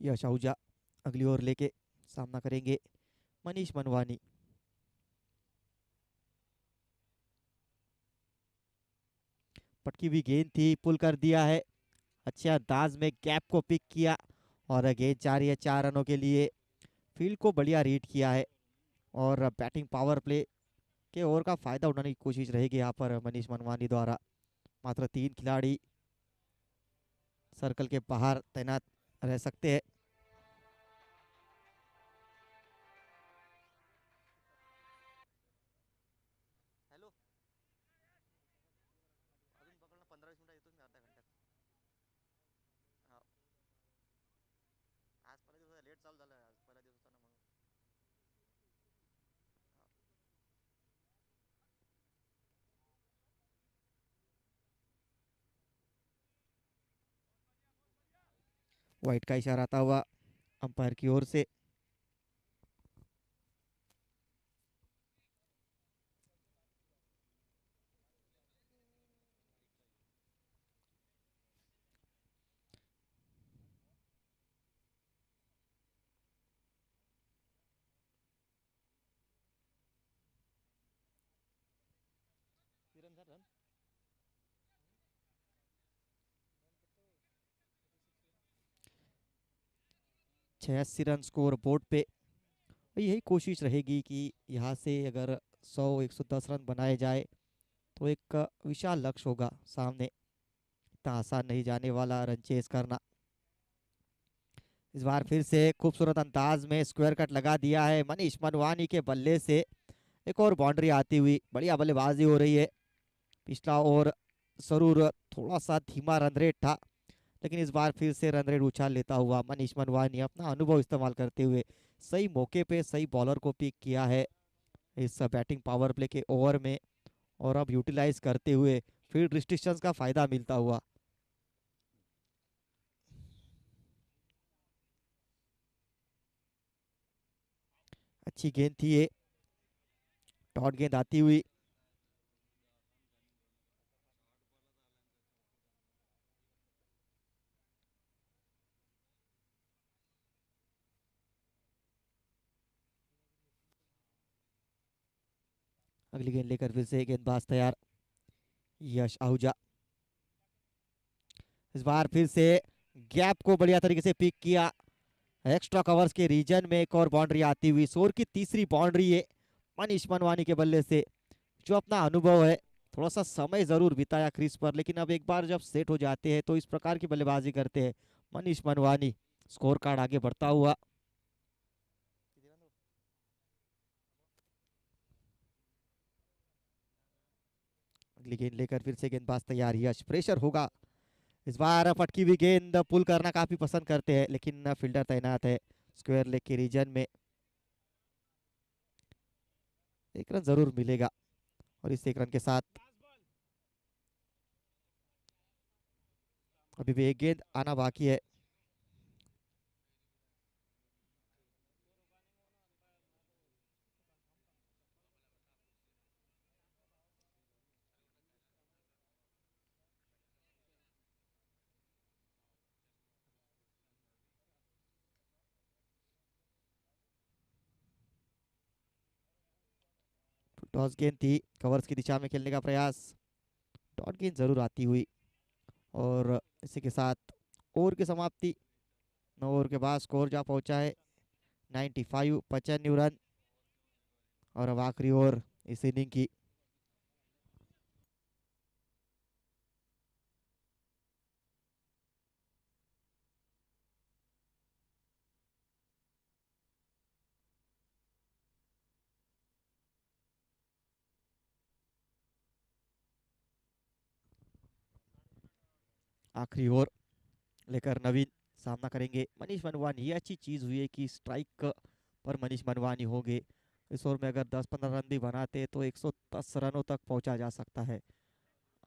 Yash Ahuja अगली ओवर लेके सामना करेंगे मनीष मनवानी। पटकी हुई गेंद थी, पुल कर दिया है। अच्छे अंदाज में गैप को पिक किया और गेंद जा रही है 4 रनों के लिए। फील्ड को बढ़िया रीड किया है और बैटिंग पावर प्ले के ओवर का फायदा उठाने की कोशिश रहेगी यहाँ पर मनीष मनवानी द्वारा। मात्र 3 खिलाड़ी सर्कल के बाहर तैनात रह सकते हैं। हेलो, अजून पकडणं 15-20 मिनिटं येतोच मी, अर्ध्या घंट्यात. हा, आज पहिला दिवस लेट चालू झालं, आज पहिला दिवस होता ना म्हणून. हा. वाइट का इशारा आता हुआ अंपायर की ओर से। रन 86 रन स्कोर बोर्ड पे। यही कोशिश रहेगी कि यहाँ से अगर 100-110 रन बनाए जाए तो एक विशाल लक्ष्य होगा सामने। इतना आसान नहीं जाने वाला रन चेस करना। इस बार फिर से खूबसूरत अंदाज में स्क्वायर कट लगा दिया है मनीष मनवानी के बल्ले से। एक और बाउंड्री आती हुई, बढ़िया बल्लेबाजी हो रही है। पिछला ओवर जरूर थोड़ा सा धीमा रन रेट था, लेकिन इस बार फिर से रन रेट उछाल लेता हुआ मनीष मनवानी अपना अनुभव इस्तेमाल करते हुए सही मौके पे सही बॉलर को पिक किया है इस बैटिंग पावर प्ले के ओवर में, और अब यूटिलाइज करते हुए फील्ड रिस्ट्रिक्शंस का फायदा मिलता हुआ। अच्छी गेंद थी ये, डॉट गेंद आती हुई। अगली गेंद लेकर फिर से गेंदबाज तैयार, यश आहूजा। इस बार फिर से गैप को बढ़िया तरीके से पिक किया, एक्स्ट्रा कवर्स के रीजन में एक और बाउंड्री आती हुई। सोर की तीसरी बाउंड्री है मनीष मनवानी के बल्ले से, जो अपना अनुभव है, थोड़ा सा समय जरूर बिताया क्रीज पर, लेकिन अब एक बार जब सेट हो जाते हैं तो इस प्रकार की बल्लेबाजी करते हैं मनीष मनवानी। स्कोर कार्ड आगे बढ़ता हुआ। अगली गेंद लेकर फिर से गेंदबाज तैयार, यश प्रेशर होगा। इस बार फटकी हुई गेंद पुल करना काफी पसंद करते हैं, लेकिन फील्डर तैनात है स्क्वायर लेग के रीजन में। एक रन जरूर मिलेगा, और इस एक रन के साथ अभी भी एक गेंद आना बाकी है। टॉस गेंद थी, कवर्स की दिशा में खेलने का प्रयास, डॉट गेंद जरूर आती हुई, और इसी के साथ ओवर की समाप्ति। 9 ओवर के बाद स्कोर जा पहुंचा है 95, 95 रन। और अब आखिरी ओवर इस इनिंग की। आखिरी ओवर लेकर नवीन सामना करेंगे मनीष मनवानी। ये अच्छी चीज हुई है कि स्ट्राइक पर मनीष मनवानी होंगे। इस ओवर में अगर 10-15 रन भी बनाते तो 110 रनों तक पहुंचा जा सकता है।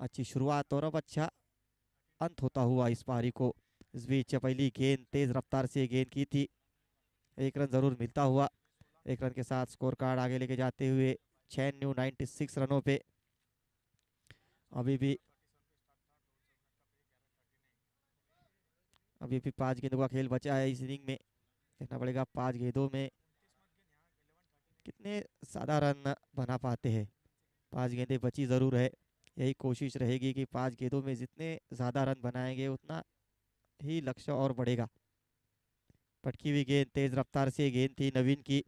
अच्छी शुरुआत और अब अच्छा अंत होता हुआ इस पारी को। इस बीच पहली गेंद तेज रफ्तार से गेंद की थी, एक रन जरूर मिलता हुआ। एक रन के साथ स्कोर कार्ड आगे लेके जाते हुए 96 रनों पे। अभी भी अभी भी 5 गेंदों का खेल बचा है इस इनिंग में। देखना पड़ेगा 5 गेंदों में कितने ज्यादा रन बना पाते हैं। 5 गेंदें बची जरूर है, यही कोशिश रहेगी कि 5 गेंदों में जितने ज्यादा रन बनाएंगे उतना ही लक्ष्य और बढ़ेगा। पटकी हुई गेंद तेज रफ्तार से गेंद थी नवीन की,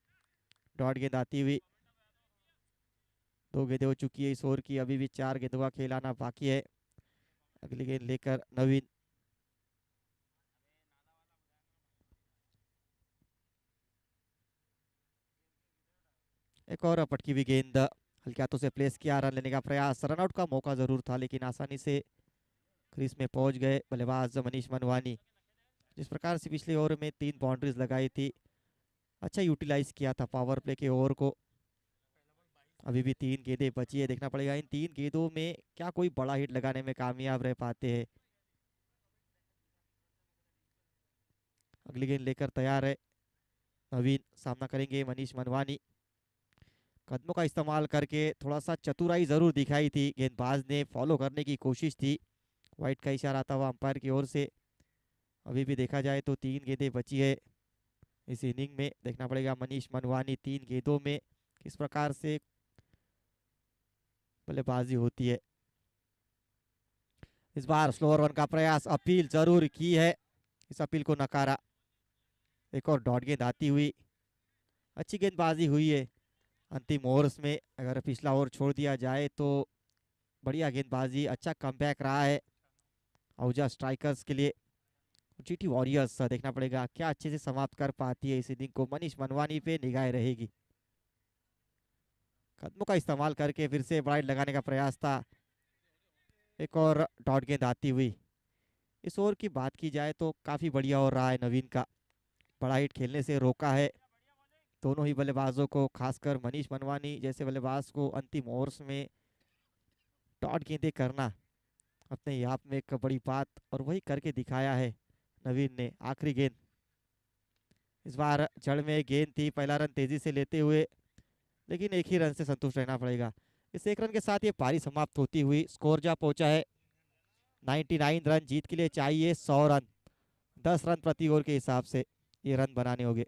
डॉट गेंद आती हुई। 2 गेंदें हो चुकी है इस ओवर की, अभी भी 4 गेंदों का खेल आना बाकी है। अगली गेंद लेकर नवीन। एक और पटकी हुई गेंद हल्के हाथों से प्लेस किया, रन लेने का प्रयास, रनआउट का मौका जरूर था, लेकिन आसानी से क्रीज में पहुंच गए बल्लेबाज मनीष मनवानी। जिस प्रकार से पिछले ओवर में 3 बाउंड्रीज लगाई थी, अच्छा यूटिलाइज किया था पावर प्ले के ओवर को। अभी भी 3 गेंदें बची है, देखना पड़ेगा इन 3 गेंदों में क्या कोई बड़ा हिट लगाने में कामयाब रह पाते हैं। अगली गेंद लेकर तैयार है नवीन, सामना करेंगे मनीष मनवानी। कदमों का इस्तेमाल करके थोड़ा सा चतुराई जरूर दिखाई थी गेंदबाज ने, फॉलो करने की कोशिश थी। वाइट का इशारा आता हुआ अंपायर की ओर से। अभी भी देखा जाए तो 3 गेंदें बची है इस इनिंग में। देखना पड़ेगा मनीष मनवानी 3 गेंदों में किस प्रकार से बल्लेबाजी होती है। इस बार स्लोअर वन का प्रयास, अपील जरूर की है, इस अपील को नकारा। एक और डॉट गेंद आती हुई, अच्छी गेंदबाजी हुई है अंतिम ओवर्स में। अगर पिछला ओवर छोड़ दिया जाए तो बढ़िया गेंदबाजी, अच्छा कमबैक रहा है आहूजा स्ट्राइकर्स के लिए। जीटी वॉरियर्स देखना पड़ेगा क्या अच्छे से समाप्त कर पाती है इस इनिंग को। मनीष मनवानी पे निगाह रहेगी। कदमों का इस्तेमाल करके फिर से वाइड लगाने का प्रयास था। एक और डॉट गेंद आती हुई। इस ओवर की बात की जाए तो काफी बढ़िया हो रहा है नवीन का। बड़ा हिट खेलने से रोका है दोनों ही बल्लेबाजों को, खासकर मनीष मनवानी जैसे बल्लेबाज को अंतिम ओवर्स में डॉट गेंदें करना अपने ही आप में एक बड़ी बात, और वही करके दिखाया है नवीन ने। आखिरी गेंद इस बार जड़ में गेंद थी, पहला रन तेजी से लेते हुए, लेकिन एक ही रन से संतुष्ट रहना पड़ेगा। इस एक रन के साथ ये पारी समाप्त होती हुई स्कोर जा पहुंचा है 99 रन। जीत के लिए चाहिए 100 रन, 10 रन प्रति ओवर के हिसाब से ये रन बनाने होंगे।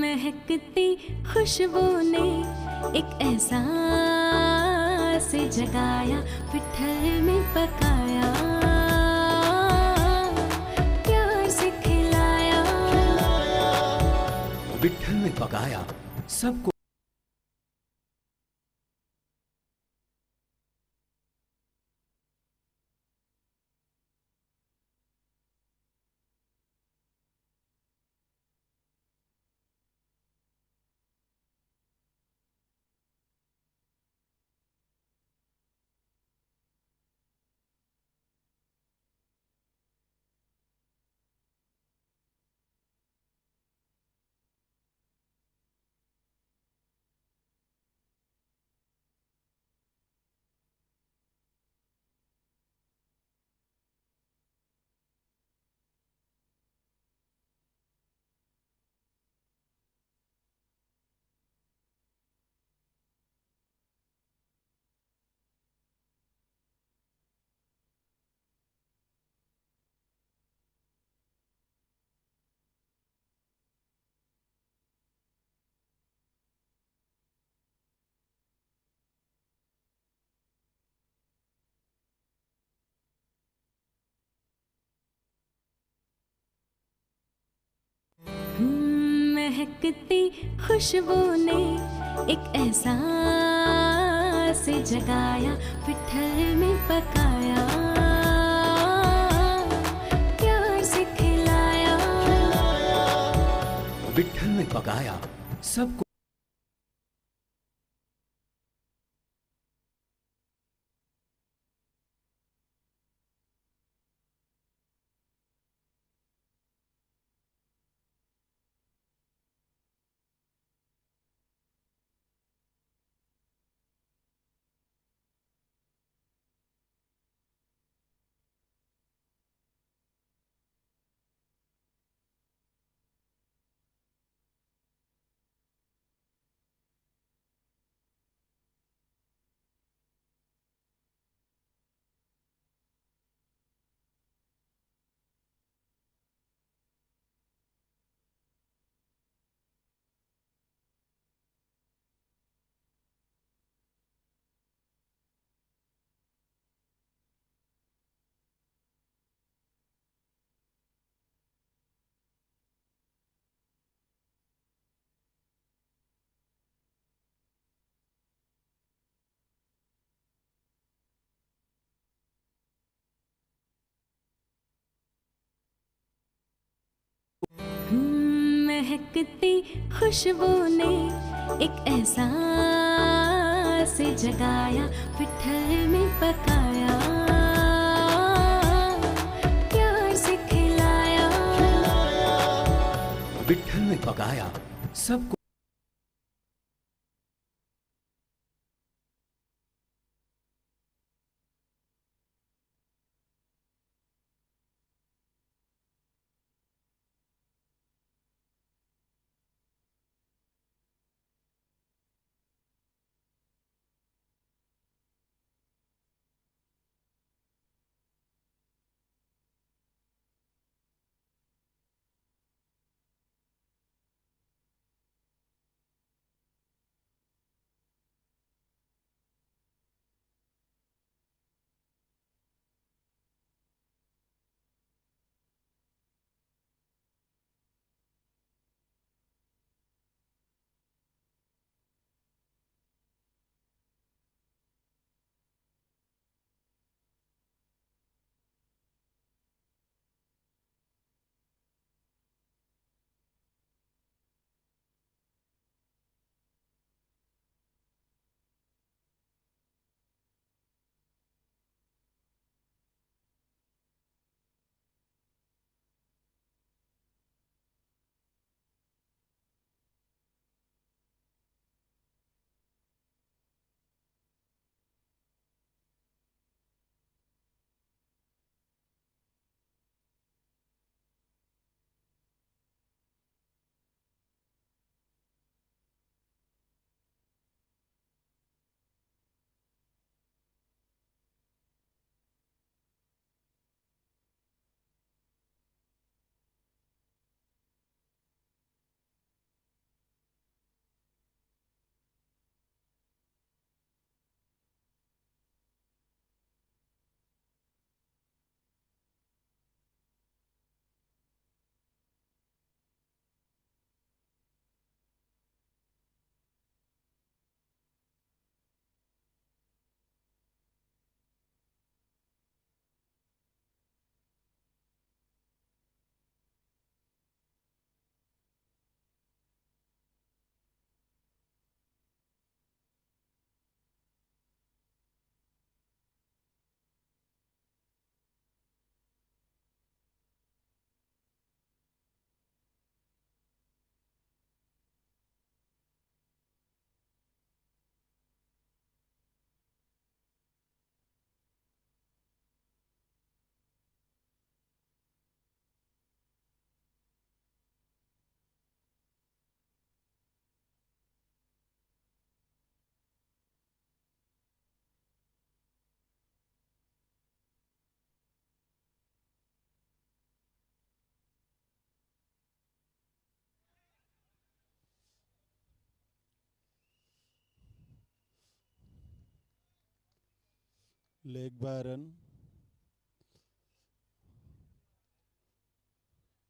महकती खुशबू ने एक एहसास जगाया, पिठर में पकाया, प्यार से खिलाया। विट्ठल में पकाया सबको। महकती खुशबू ने एक एहसास जगाया, पिठर में पकाया, प्यार से खिलाया। विट्ठल में पकाया सबको। महकती खुशबू ने एक एहसास जगाया, पिठर में पकाया, प्यार से खिलाया। विट्ठल में पकाया सबको। Leg bye run.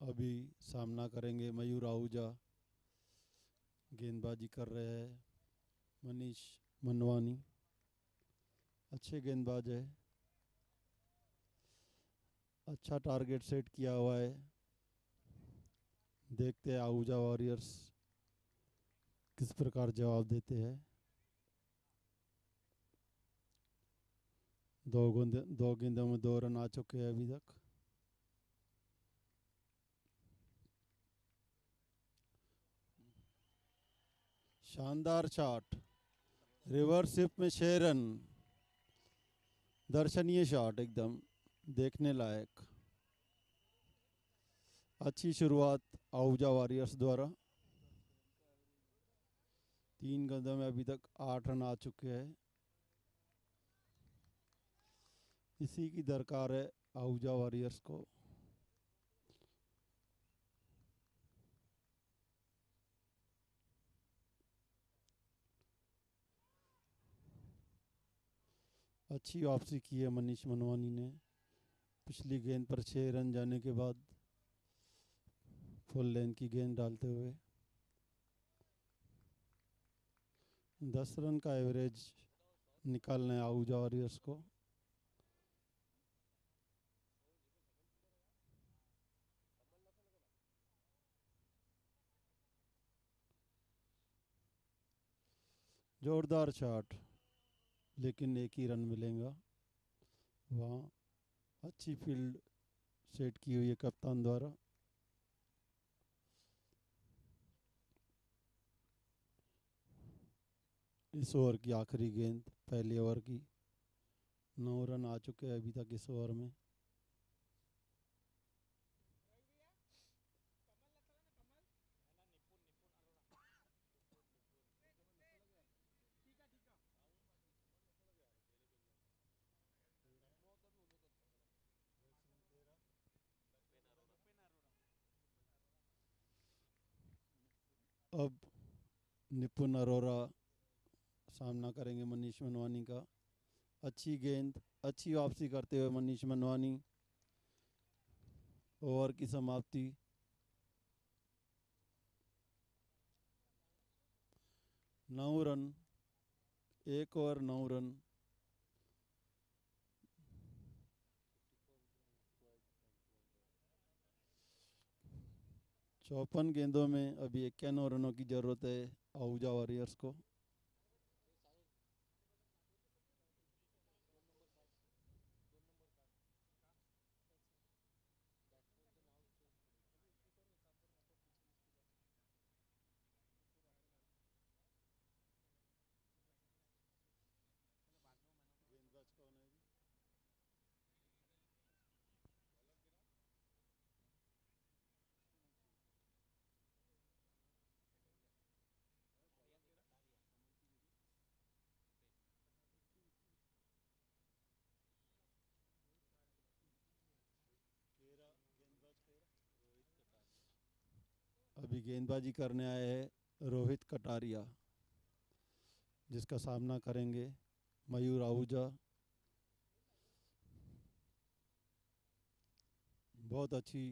अभी सामना करेंगे मयूर आहूजा। गेंदबाजी कर रहे हैं मनीष मनवानी, अच्छे गेंदबाज है। अच्छा टारगेट सेट किया हुआ है। देखते हैं आहूजा वॉरियर्स किस प्रकार जवाब देते हैं। दो गेंदों में 2 रन आ चुके हैं अभी तक। शानदार शॉट, रिवर्स स्विप में 6 रन। दर्शनीय शॉट, एकदम देखने लायक। अच्छी शुरुआत आहूजा वॉरियर्स द्वारा। 3 गेंदों में अभी तक 8 रन आ चुके हैं। इसी की दरकार है आहूजा वॉरियर्स को। अच्छी वापसी की है मनीष मनवानी ने। पिछली गेंद पर 6 रन जाने के बाद फुल लेंथ की गेंद डालते हुए 10 रन का एवरेज निकालना है आहूजा वॉरियर्स को। जोरदार शॉट, लेकिन एक ही रन मिलेगा। वहाँ अच्छी फील्ड सेट की हुई है कप्तान द्वारा। इस ओवर की आखिरी गेंद पहले ओवर की। 9 रन आ चुके हैं अभी तक इस ओवर में। अब निपुण अरोरा सामना करेंगे मनीष मनवानी का। अच्छी गेंद, अच्छी वापसी करते हुए मनीष मनवानी। ओवर की समाप्ति। 9 रन, एक ओवर 9 रन। चौपन गेंदों में अभी 91 रनों की जरूरत है आहूजा वॉरियर्स को। अभी गेंदबाजी करने आए हैं रोहित कटारिया, जिसका सामना करेंगे मयूर आहूजा। बहुत अच्छी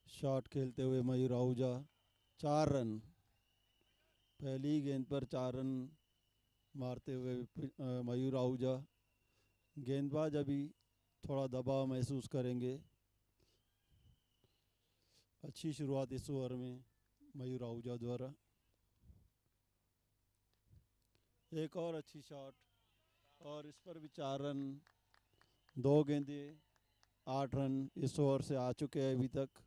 शॉट खेलते हुए मयूर आहूजा। 4 रन, पहली गेंद पर 4 रन मारते हुए मयूर आहूजा। गेंदबाज अभी थोड़ा दबाव महसूस करेंगे। अच्छी शुरुआत इस ओवर में मयूर आहूजा द्वारा। एक और अच्छी शॉट, और इस पर भी 4 रन। 2 गेंदे 8 रन इस ओवर से आ चुके हैं अभी तक।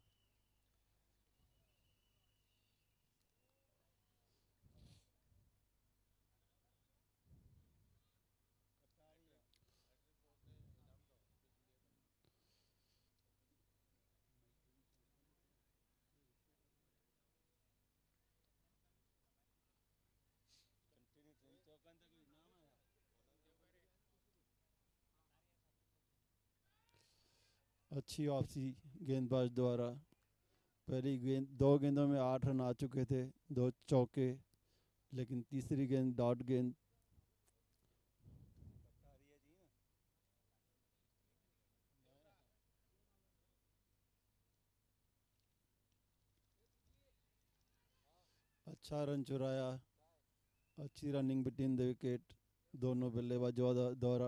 अच्छी वापसी गेंदबाज द्वारा। पहली गेंद 2 गेंदों में 8 रन आ चुके थे, 2 चौके। लेकिन तीसरी गेंद डॉट गेंद। अच्छा रन चुराया, अच्छी रनिंग बिटवीन द विकेट दोनों बल्लेबाजों द्वारा।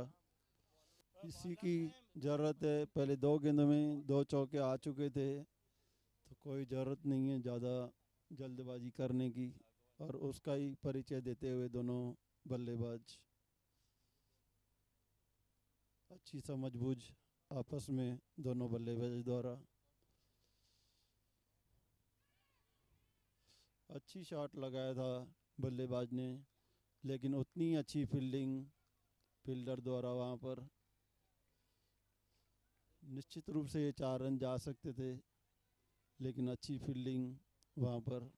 इसी की ज़रूरत है, पहले 2 गेंदों में 2 चौके आ चुके थे, तो कोई ज़रूरत नहीं है ज़्यादा जल्दबाजी करने की, और उसका ही परिचय देते हुए दोनों बल्लेबाज अच्छी समझबूझ आपस में दोनों बल्लेबाज द्वारा। अच्छी शॉट लगाया था बल्लेबाज ने, लेकिन उतनी अच्छी फील्डिंग फील्डर द्वारा वहाँ पर। निश्चित रूप से ये 4 रन जा सकते थे, लेकिन अच्छी फील्डिंग वहाँ पर।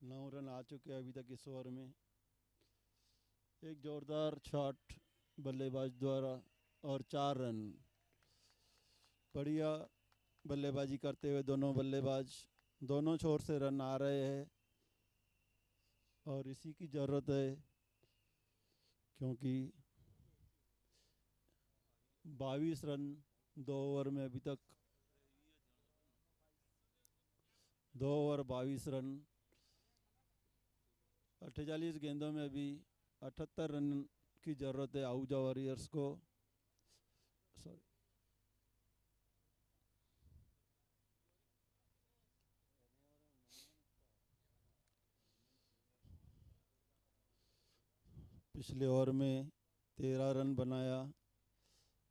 9 रन आ चुके हैं अभी तक इस ओवर में। एक जोरदार शॉट बल्लेबाज द्वारा और 4 रन। बढ़िया बल्लेबाजी करते हुए दोनों बल्लेबाज, दोनों छोर से रन आ रहे हैं, और इसी की ज़रूरत है, क्योंकि 22 रन 2 ओवर में अभी तक, 2 ओवर 22 रन, 48 गेंदों में अभी 78 रन की ज़रूरत है आहूजा वॉरियर्स को। सॉरी, पिछले ओवर में 13 रन बनाया,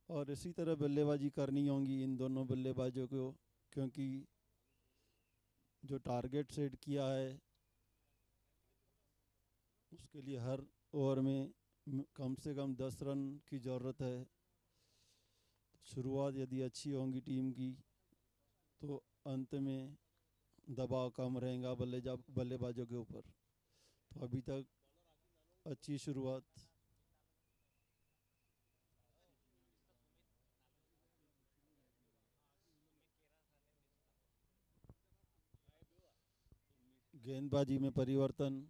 और इसी तरह बल्लेबाजी करनी होगी इन दोनों बल्लेबाजों को, क्योंकि जो टारगेट सेट किया है उसके लिए हर ओवर में कम से कम 10 रन की ज़रूरत है। शुरुआत यदि अच्छी होगी टीम की, तो अंत में दबाव कम रहेगा बल्लेबाजों के ऊपर। तो अभी तक अच्छी शुरुआत। गेंदबाजी में परिवर्तन,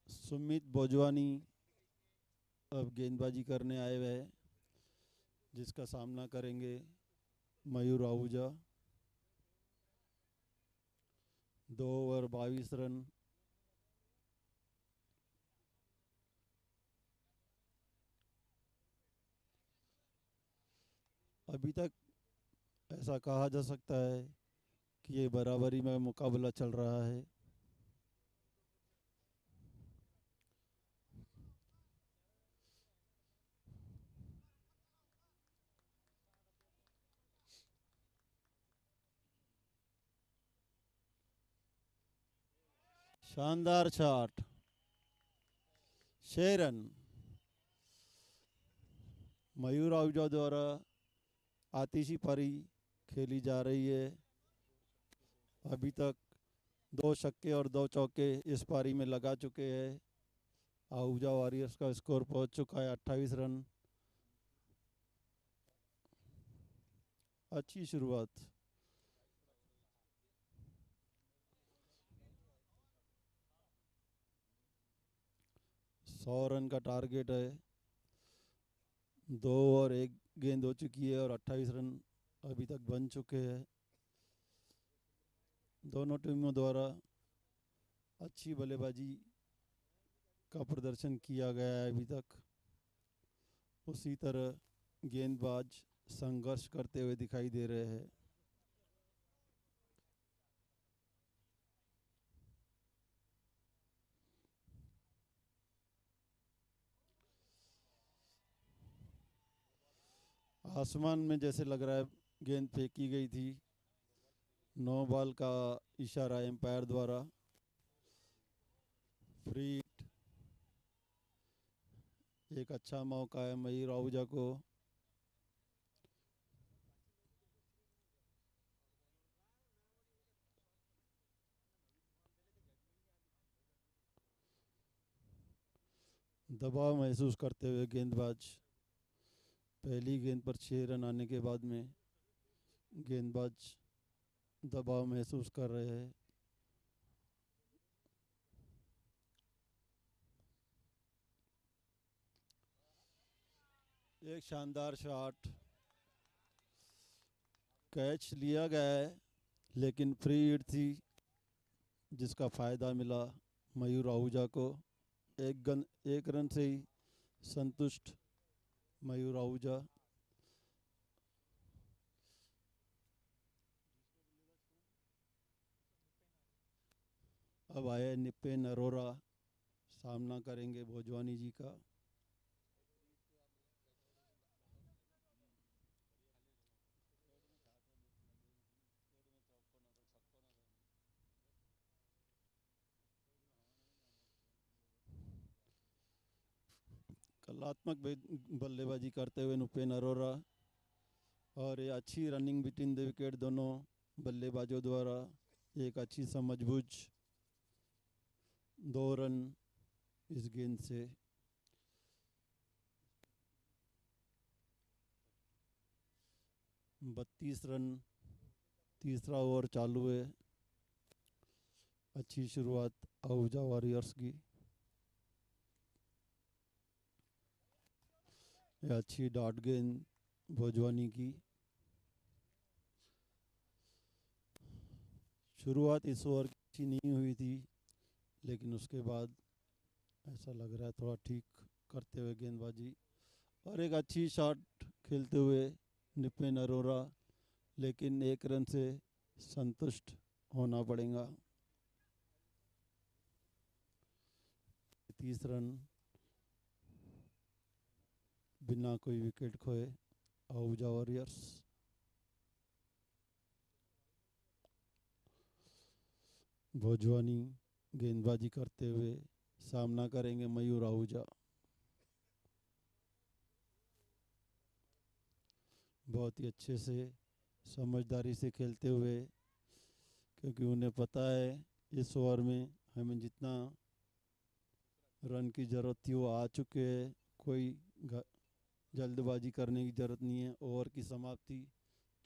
सुमित बोजवानी अब गेंदबाजी करने आए हुए हैं, जिसका सामना करेंगे मयूर आहूजा। 2 over 22 run. अभी तक ऐसा कहा जा सकता है कि ये बराबरी में मुकाबला चल रहा है। शानदार शॉट, 6 रन। मयूर आहूजा द्वारा आतिशी पारी खेली जा रही है। अभी तक 2 छक्के और 2 चौके इस पारी में लगा चुके हैं। आहूजा वॉरियर्स का स्कोर पहुंच चुका है 28 रन। अच्छी शुरुआत। सौ रन का टारगेट है। 2 और 1 गेंद हो चुकी है, और 28 रन अभी तक बन चुके हैं। दोनों टीमों द्वारा अच्छी बल्लेबाजी का प्रदर्शन किया गया है अभी तक। उसी तरह गेंदबाज संघर्ष करते हुए दिखाई दे रहे हैं। आसमान में जैसे लग रहा है गेंद फेंकी गई थी। 9 बॉल का इशारा एम्पायर द्वारा। Free hit. एक अच्छा मौका है मयूर आहूजा को। दबाव महसूस करते हुए गेंदबाज, पहली गेंद पर 6 रन आने के बाद में गेंदबाज दबाव महसूस कर रहे हैं। एक शानदार शॉट, कैच लिया गया है, लेकिन फ्री हिट थी जिसका फ़ायदा मिला मयूर आहूजा को। एक रन से ही संतुष्ट मयूर आहूजा। अब आए निपेन अरोरा, सामना करेंगे भोजवानी जी का। कलात्मक बल्लेबाजी करते हुए निपेन अरोरा, और ये अच्छी रनिंग बिटवीन द विकेट दोनों बल्लेबाजों द्वारा। एक अच्छी समझबूझ 2 रन इस गेंद से। बत्तीस रन, तीसरा ओवर चालू है। अच्छी शुरुआत आहूजा वॉरियर्स की। ये अच्छी डॉट गेंद भोजवानी की। शुरुआत इस ओवर की अच्छी नहीं हुई थी, लेकिन उसके बाद ऐसा लग रहा है थोड़ा ठीक करते हुए गेंदबाजी। और एक अच्छी शॉट खेलते हुए निपेन अरोरा, लेकिन 1 रन से संतुष्ट होना पड़ेगा। 30 रन बिना कोई विकेट खोए आहूजा वॉरियर्स। भोजवानी गेंदबाजी करते हुए सामना करेंगे मयूर आहूजा। बहुत ही अच्छे से समझदारी से खेलते हुए, क्योंकि उन्हें पता है इस ओवर में हमें जितना रन की ज़रूरत थी वो आ चुके हैं। कोई जल्दबाजी करने की ज़रूरत नहीं है। ओवर की समाप्ति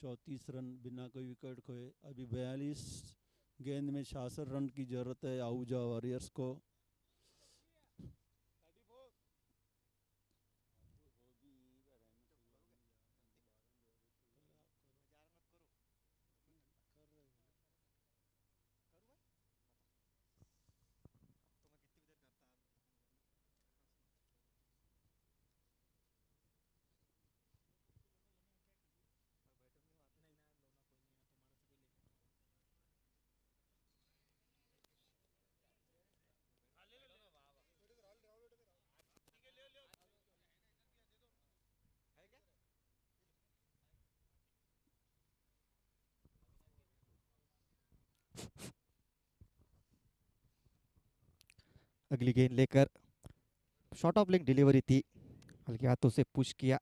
34 रन बिना कोई विकेट खोए। अभी 42 गेंद में 66 रन की ज़रूरत है आहूजा वॉरियर्स को। अगली गेंद लेकर शॉर्ट ऑफ लेग डिलीवरी थी, हल्के हाथों से पुश किया।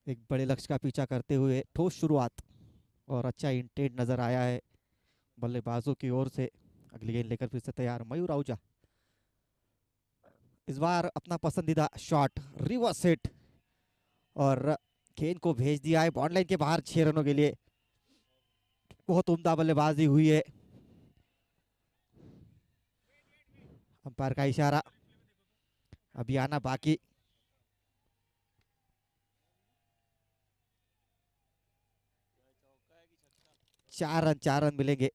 एक बड़े लक्ष्य का पीछा करते हुए ठोस शुरुआत और अच्छा इंटेंट नजर आया है बल्लेबाजों की ओर से। अगली गेंद लेकर फिर से तैयार मयूर आहूजा। इस बार अपना पसंदीदा शॉट रिवर्स हिट और गेंद को भेज दिया है बॉन्ड लाइन के बाहर 6 रनों के लिए। बहुत उम्दा बल्लेबाजी हुई है। अंपायर का इशारा, अभी आना बाकी। चार रन मिलेंगे।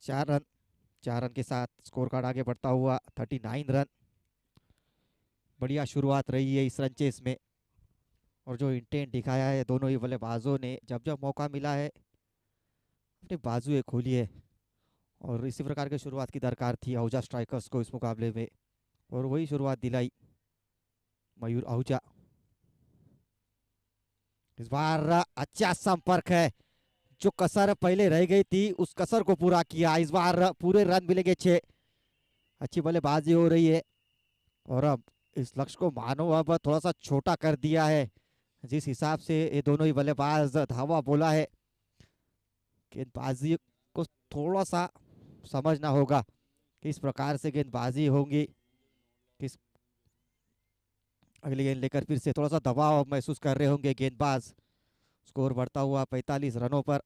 चार रन के साथ स्कोर कार्ड आगे बढ़ता हुआ 39 रन। बढ़िया शुरुआत रही है इस रन चेस में, और जो इंटेंट दिखाया है दोनों ही बल्लेबाजों ने, जब जब मौका मिला है अपनी बाजुएं खोली है। और इसी प्रकार की शुरुआत की दरकार थी आहूजा स्ट्राइकर्स को इस मुकाबले में, और वही शुरुआत दिलाई मयूर आहूजा। इस बार अच्छा संपर्क है, जो कसर पहले रह गई थी उस कसर को पूरा किया। इस बार पूरे रन मिलेंगे 6। अच्छी बल्लेबाजी हो रही है, और अब इस लक्ष्य को मानो अब थोड़ा सा छोटा कर दिया है। जिस हिसाब से ये दोनों ही बल्लेबाज धावा बोला है, गेंदबाजी को थोड़ा सा समझना होगा किस प्रकार से गेंदबाजी होंगी। किस अगली गेंद लेकर फिर से थोड़ा सा दबाव महसूस कर रहे होंगे गेंदबाज। स्कोर बढ़ता हुआ 45 रनों पर।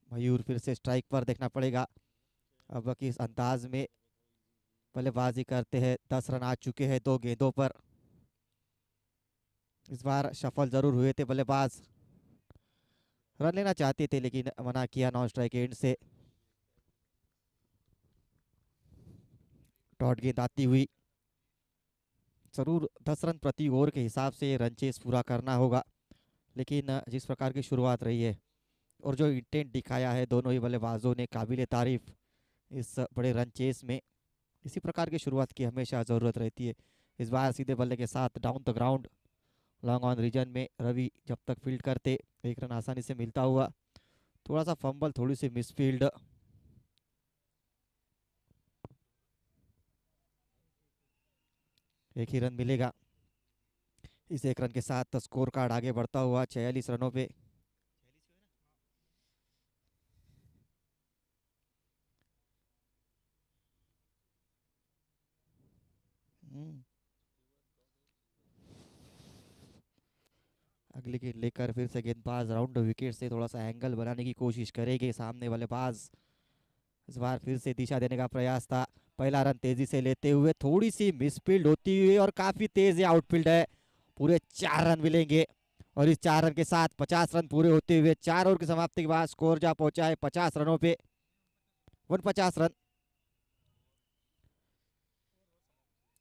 मयूर फिर से स्ट्राइक पर देखना पड़ेगा। अब किस अंदाज में बल्लेबाजी करते हैं। 10 रन आ चुके हैं 2 गेंदों पर। इस बार सफल जरूर हुए थे बल्लेबाज, रन लेना चाहते थे लेकिन मना किया नॉन स्ट्राइक एंड से। डॉट गेंद आती हुई, जरूर 10 रन प्रति ओवर के हिसाब से रन चेस पूरा करना होगा, लेकिन जिस प्रकार की शुरुआत रही है और जो इंटेंट दिखाया है दोनों ही बल्लेबाजों ने, काबिले तारीफ इस बड़े रन चेस में। इसी प्रकार की शुरुआत की हमेशा ज़रूरत रहती है। इस बार सीधे बल्ले के साथ down the ground long on region में रवि जब तक फील्ड करते, 1 रन आसानी से मिलता हुआ। थोड़ा सा फंबल, थोड़ी सी मिसफील्ड, 1 ही रन मिलेगा। इस 1 रन के साथ स्कोर कार्ड आगे बढ़ता हुआ 46 रनों पे। अगली गेंद लेकर फिर से गेंदबाज राउंड विकेट से थोड़ा सा एंगल बनाने की कोशिश करेंगे सामने बल्लेबाज। इस बार फिर से दिशा देने का प्रयास था। पहला रन तेजी से लेते हुए, थोड़ी सी मिसफील्ड होती हुई और काफी तेज आउटफील्ड है। पूरे 4 रन मिलेंगे और इस 4 रन के साथ 50 रन पूरे होते हुए 4 ओवर की समाप्ति के बाद स्कोर जा पहुंचा है 50 रनों पे, 49 रन।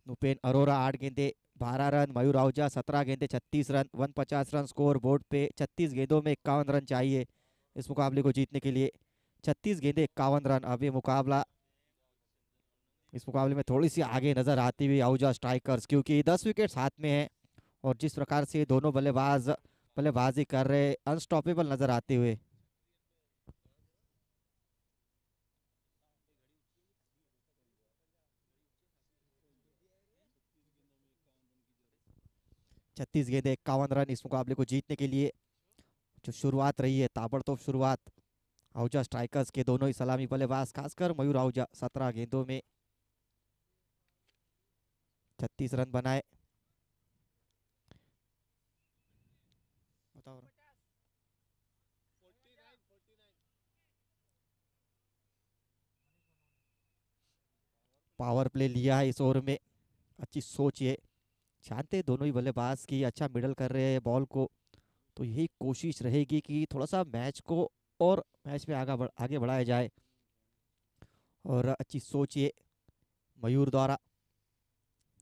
नुपेन अरोरा 8 गेंदे 12 रन, मयूर आहूजा 17 गेंदे 36 रन, 49 रन स्कोर बोर्ड पे। 36 गेंदों में 51 रन चाहिए इस मुकाबले को जीतने के लिए। 36 गेंदे 51 रन। अब ये मुकाबला, इस मुकाबले में थोड़ी सी आगे नजर आती हुई आहूजा स्ट्राइकर्स, क्योंकि 10 विकेट हाथ में है और जिस प्रकार से दोनों बल्लेबाज बल्लेबाजी कर रहे, अनस्टॉपेबल नजर आते हुए। छत्तीस गेंदे 51 रन इस मुकाबले को जीतने के लिए। जो शुरुआत रही है, ताबड़तोड़ शुरुआत आहूजा स्ट्राइकर्स के दोनों ही सलामी बल्लेबाज, खासकर मयूर आहूजा 17 गेंदों में 36 रन बनाए। बताओ। पावर प्ले लिया है इस ओवर में, अच्छी सोच है। जानते दोनों ही बल्लेबाज की अच्छा मिडल कर रहे हैं बॉल को, तो यही कोशिश रहेगी कि थोड़ा सा मैच को और मैच में आगे बढ़ाया जाए। और अच्छी सोच ये मयूर द्वारा।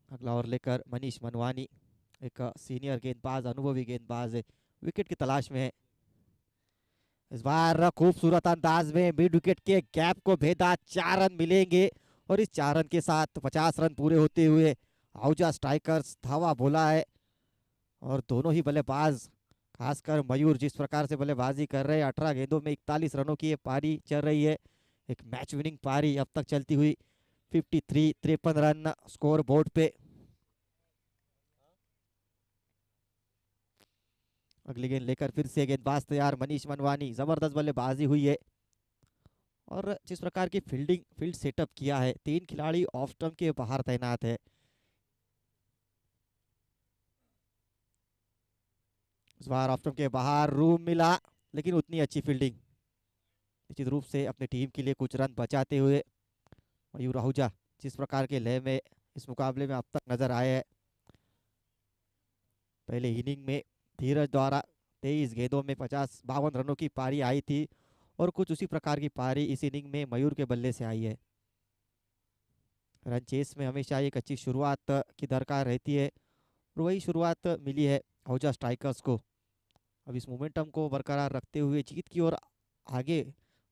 अगला ओवर लेकर मनीष मनवानी, एक सीनियर गेंदबाज, अनुभवी गेंदबाज है, विकेट की तलाश में है। इस बार खूबसूरत अंदाज में मिड विकेट के गैप को भेदा, 4 रन मिलेंगे और इस 4 रन के साथ 50 रन पूरे होते हुए आहूजा स्ट्राइकर्स धावा बोला है। और दोनों ही बल्लेबाज, खासकर मयूर जिस प्रकार से बल्लेबाजी कर रहे हैं, 18 गेंदों में 41 रनों की ये पारी चल रही है, एक मैच विनिंग पारी अब तक चलती हुई। 53 रन स्कोर बोर्ड पे। अगली गेंद लेकर फिर से गेंदबाज तैयार मनीष मनवानी, जबरदस्त बल्लेबाजी हुई है। और जिस प्रकार की फील्ड सेटअप किया है, 3 खिलाड़ी ऑफ स्टंप के बाहर तैनात है। इस बार ऑफ स्टंप के बाहर रूम मिला, लेकिन उतनी अच्छी फील्डिंग, निश्चित रूप से अपनी टीम के लिए कुछ रन बचाते हुए मयूर आहूजा जिस प्रकार के लय में इस मुकाबले में अब तक नजर आए हैं। पहले इनिंग में धीरज द्वारा 23 गेंदों में 52 रनों की पारी आई थी और कुछ उसी प्रकार की पारी इस इनिंग में मयूर के बल्ले से आई है। रन चेस में हमेशा एक अच्छी शुरुआत की दरकार रहती है और वही शुरुआत मिली है आहूजा स्ट्राइकर्स को। अब इस मोमेंटम को बरकरार रखते हुए जीत की ओर आगे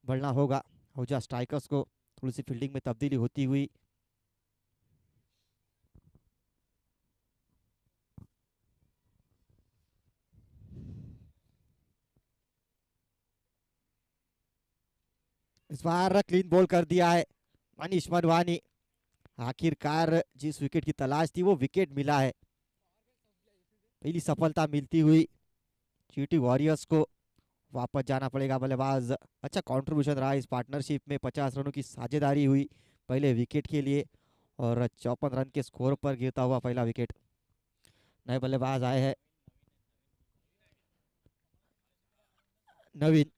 बढ़ना होगा आहूजा स्ट्राइकर्स को। थोड़ी सी फील्डिंग में तब्दीली होती हुई। इस बार क्लीन बॉल कर दिया है मनीष मनवानी। आखिरकार जिस विकेट की तलाश थी वो विकेट मिला है। पहली सफलता मिलती हुई चीटी वॉरियर्स को। वापस जाना पड़ेगा बल्लेबाज। अच्छा कंट्रीब्यूशन रहा इस पार्टनरशिप में, 50 रनों की साझेदारी हुई पहले विकेट के लिए और 54 रन के स्कोर पर गिरता हुआ पहला विकेट। नए बल्लेबाज आए हैं, नवीन।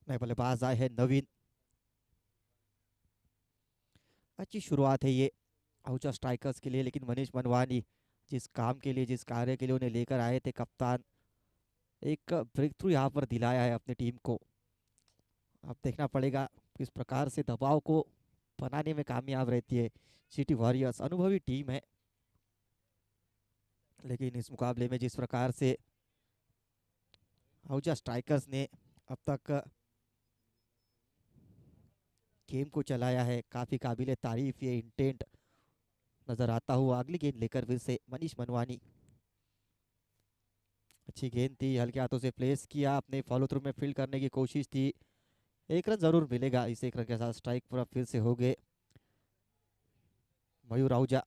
नए बल्लेबाज आए हैं नवीन। अच्छी शुरुआत है ये आहूजा स्ट्राइकर्स के लिए, लेकिन मनीष मनवानी जिस काम के लिए, जिस कार्य के लिए उन्हें लेकर आए थे कप्तान, एक ब्रेक थ्रू यहाँ पर दिलाया है अपनी टीम को। अब देखना पड़ेगा किस प्रकार से दबाव को बनाने में कामयाब रहती है सिटी वॉरियर्स। अनुभवी टीम है, लेकिन इस मुकाबले में जिस प्रकार से आहूजा स्ट्राइकर्स ने अब तक गेम को चलाया है, काफी काबिले तारीफ ये इंटेंट नजर आता हुआ। अगली गेंद लेकर फिर से मनीष मनवानी। अच्छी गेंद थी, हल्के हाथों से प्लेस किया, अपने फॉलो थ्रू में फील्ड करने की कोशिश थी। एक रन जरूर मिलेगा इस एक रन के साथ। स्ट्राइक पूरा फिर से हो गए मयूर आहूजा।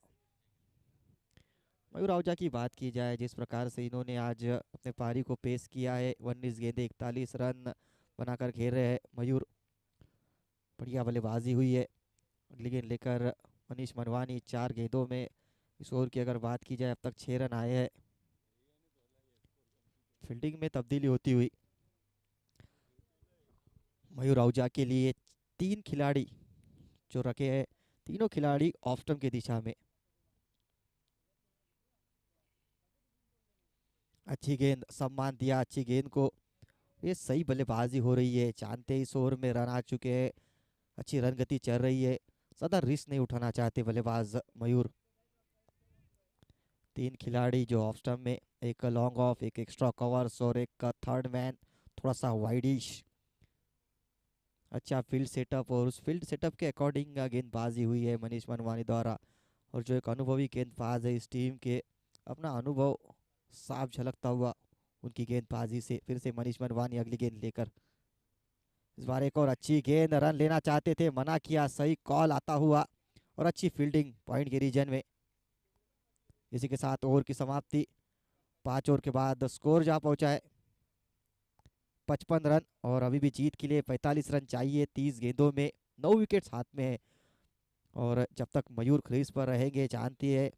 मयूर आहूजा की बात की जाए, जिस प्रकार से इन्होंने आज अपने पारी को पेश किया है, 19 गेंदे 41 रन बनाकर खेल रहे हैं मयूर। बढ़िया बल्लेबाजी हुई है। अगली गेंद लेकर मनीष मनवानी। 4 गेंदों में इस ओवर की अगर बात की जाए अब तक 6 रन आए हैं। फील्डिंग में तब्दीली होती हुई मयूर आहूजा के लिए 3 खिलाड़ी जो रखे हैं, तीनों खिलाड़ी ऑफ स्टंप की दिशा में। अच्छी गेंद, सम्मान दिया अच्छी गेंद को। ये सही बल्लेबाजी हो रही है, जानते ही इस ओवर में रन आ चुके हैं, अच्छी रन गति चल रही है, ज्यादा रिस्क नहीं उठाना चाहते बल्लेबाज मयूर। 3 खिलाड़ी जो ऑफ स्टंप में, एक लॉन्ग ऑफ, एक एक्स्ट्रा कवर्स और एक थर्ड मैन थोड़ा सा वाइडिश। अच्छा फील्ड सेटअप, और उस फील्ड सेटअप के अकॉर्डिंग गेंदबाजी हुई है मनीष मनवानी द्वारा। और जो एक अनुभवी गेंदबाज है इस टीम के, अपना अनुभव साफ झलकता हुआ उनकी गेंदबाजी से। फिर से मनीष मनवानी अगली गेंद लेकर। इस बार एक और अच्छी गेंद, रन लेना चाहते थे, मना किया, सही कॉल आता हुआ और अच्छी फील्डिंग पॉइंट के रीजन में। इसी के साथ ओवर की समाप्ति। 5 ओवर के बाद स्कोर जा पहुंचा है 55 रन, और अभी भी जीत के लिए 45 रन चाहिए। 30 गेंदों में 9 विकेट्स हाथ में है, और जब तक मयूर क्रीज पर रहेंगे, जानती है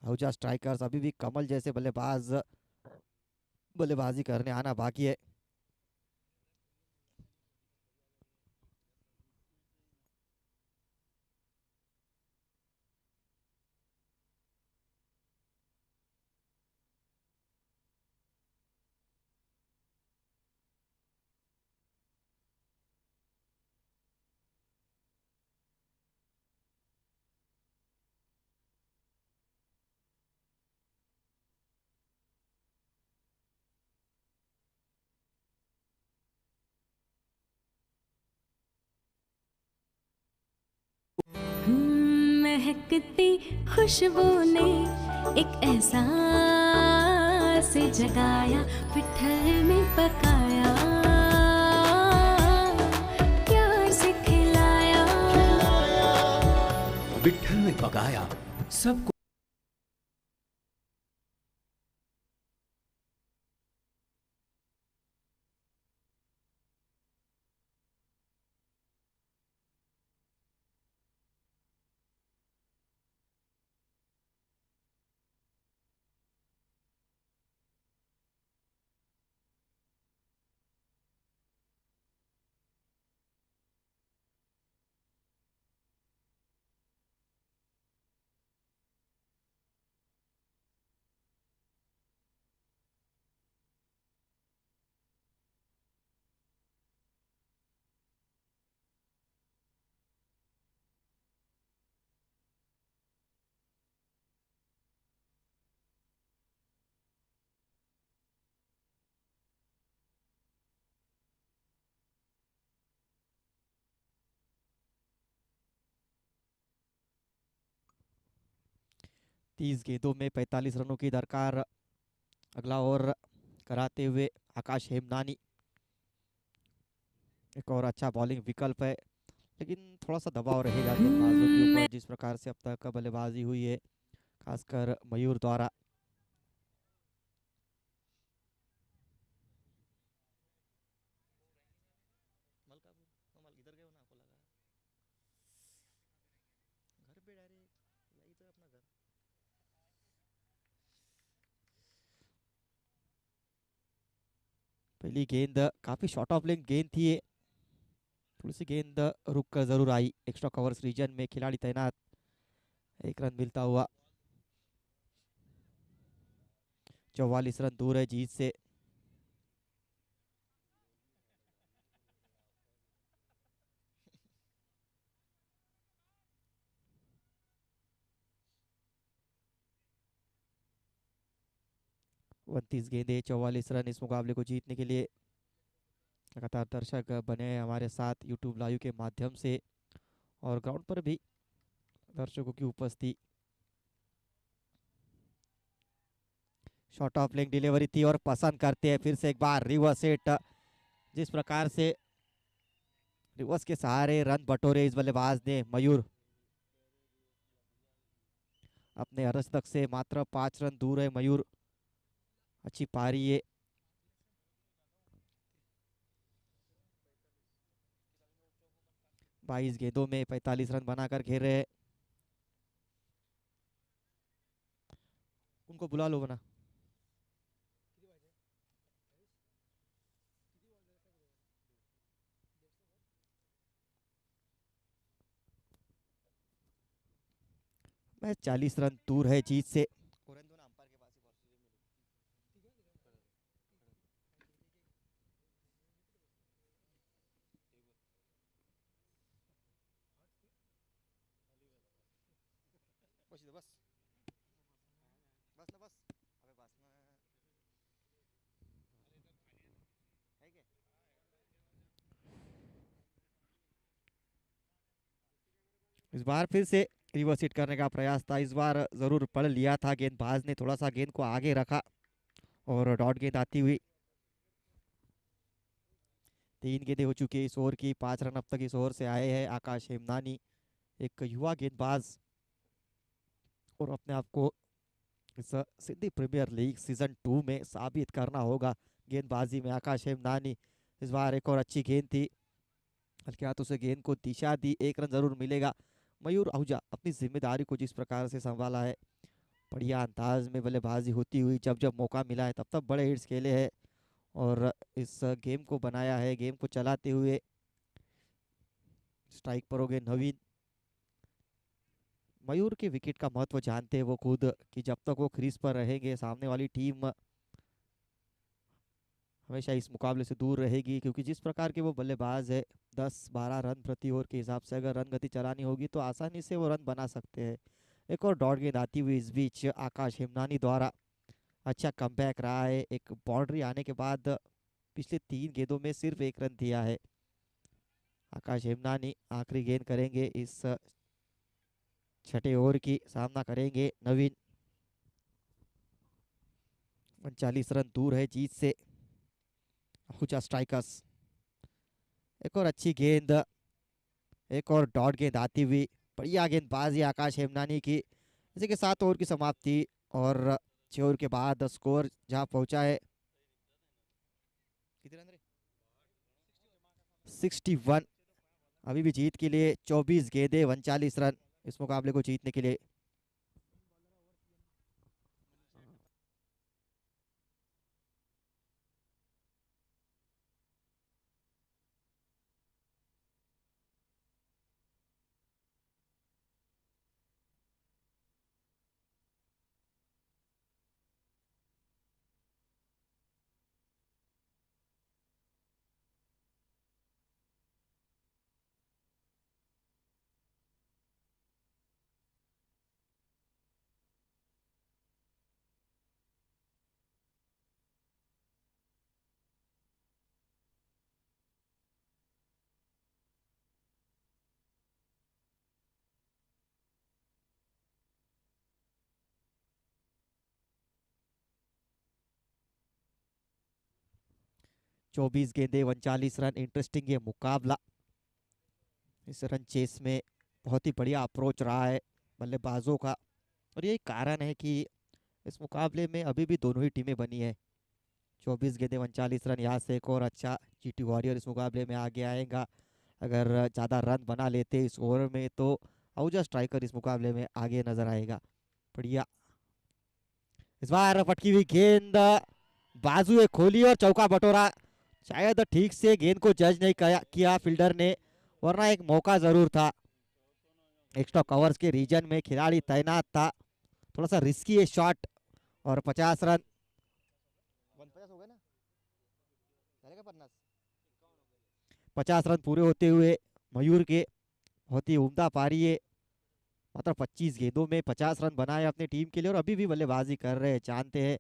आहूजा स्ट्राइकर्स अभी भी कमल जैसे बल्लेबाज बल्लेबाजी करने आना बाकी है। महकती खुशबू ने एक एहसास जगाया, पिठर में पकाया, प्यार से खिलाया। विट्ठल में पकाया सबको। तीस गेंदों में 45 रनों की दरकार। अगला ओवर कराते हुए आकाश हेमनानी। एक और अच्छा बॉलिंग विकल्प है, लेकिन थोड़ा सा दबाव रहेगा गेंदबाजों के ऊपर, जिस प्रकार से अब तक बल्लेबाजी हुई है खासकर मयूर द्वारा। पहली गेंद काफी शॉर्ट ऑफ लेंथ गेंद थी ये, थोड़ी सी गेंद रुक कर जरूर आई, एक्स्ट्रा कवर्स रीजन में खिलाड़ी तैनात, एक रन मिलता हुआ। 44 रन दूर है जीत से। उनतीस गेंदे 44 रन इस मुकाबले को जीतने के लिए। लगातार दर्शक बने हैं हमारे साथ यूट्यूब लाइव के माध्यम से, और ग्राउंड पर भी दर्शकों की उपस्थिति। शॉर्ट ऑफ लेग डिलीवरी थी और पसंद करते हैं फिर से एक बार रिवर्स हिट। जिस प्रकार से रिवर्स के सहारे रन बटोरे इस बल्लेबाज ने मयूर, अपने अर्धशतक से मात्र 5 रन दूर है मयूर। अच्छी पारी है। बाईस गेंदों में 45 रन बनाकर घेरे। उनको बुला लो बना। मैच 40 रन दूर है जीत से। इस बार फिर से रिवर्स हिट करने का प्रयास था, इस बार जरूर पढ़ लिया था गेंदबाज ने, थोड़ा सा गेंद को आगे रखा और डॉट गेंद आती हुई। 3 गेंदें हो चुकी है इस ओवर की, 5 रन अब तक इस ओवर से आए हैं आकाश हेमनानी, एक युवा गेंदबाज, और अपने आप को इस सिंधी प्रीमियर लीग सीजन 2 में साबित करना होगा गेंदबाजी में आकाश हेमनानी। इस बार एक और अच्छी गेंद थी, हल्के हाथों से गेंद को दिशा दी, 1 रन जरूर मिलेगा। मयूर आहूजा अपनी जिम्मेदारी को जिस प्रकार से संभाला है, बढ़िया अंदाज में बल्लेबाजी होती हुई, जब जब मौका मिला है तब तब बड़े हिट्स खेले हैं और इस गेम को बनाया है, गेम को चलाते हुए। स्ट्राइक पर हो गए नवीन। मयूर के विकेट का महत्व जानते हैं वो खुद, कि जब तक वो क्रीज पर रहेंगे सामने वाली टीम हमेशा इस मुकाबले से दूर रहेगी, क्योंकि जिस प्रकार के वो बल्लेबाज है, 10-12 रन प्रति ओवर के हिसाब से अगर रन गति चलानी होगी तो आसानी से वो रन बना सकते हैं। एक और डॉट गेंद आती हुई इस बीच आकाश हेमनानी द्वारा, अच्छा कमबैक रहा है। एक बाउंड्री आने के बाद पिछले 3 गेंदों में सिर्फ 1 रन दिया है आकाश हेमनानी। आखिरी गेंद करेंगे इस छठे ओवर की, सामना करेंगे नवीन। 39 रन दूर है जीत से आहूजा स्ट्राइकर्स। एक और अच्छी गेंद, एक और डॉट गेंद आती हुई, बढ़िया गेंदबाजी आकाश हेमनानी की। इसी के साथ ओवर की समाप्ति और 6 ओवर के बाद स्कोर जहां पहुंचा है 61। अभी भी जीत के लिए 24 गेंदे 39 रन इस मुकाबले को जीतने के लिए। चौबीस गेंदे 39 रन। इंटरेस्टिंग ये मुकाबला, इस रन चेस में बहुत ही बढ़िया अप्रोच रहा है बल्लेबाजों का, और यही कारण है कि इस मुकाबले में अभी भी दोनों ही टीमें बनी है। 24 गेंदे 39 रन, यहाँ से एक और अच्छा जीटी वॉरियर इस मुकाबले में आगे आएगा। अगर ज़्यादा रन बना लेते इस ओवर में तो आहूजा स्ट्राइकर इस मुकाबले में आगे नजर आएगा। बढ़िया, इस बार फटकी हुई गेंद बाजू खोली और चौका बटोरा। शायद ठीक से गेंद को जज नहीं किया फील्डर ने, वरना एक मौका जरूर था। एक्स्ट्रा कवर्स के रीजन में खिलाड़ी तैनात था, थोड़ा सा रिस्की है शॉट। और 50 रन 50 हो गए ना, 50 रन पूरे होते हुए मयूर के बहुत ही उम्दा पारी है। मात्र 25 गेंदों में 50 रन बनाए अपनी टीम के लिए और अभी भी बल्लेबाजी कर रहे हैं। जानते हैं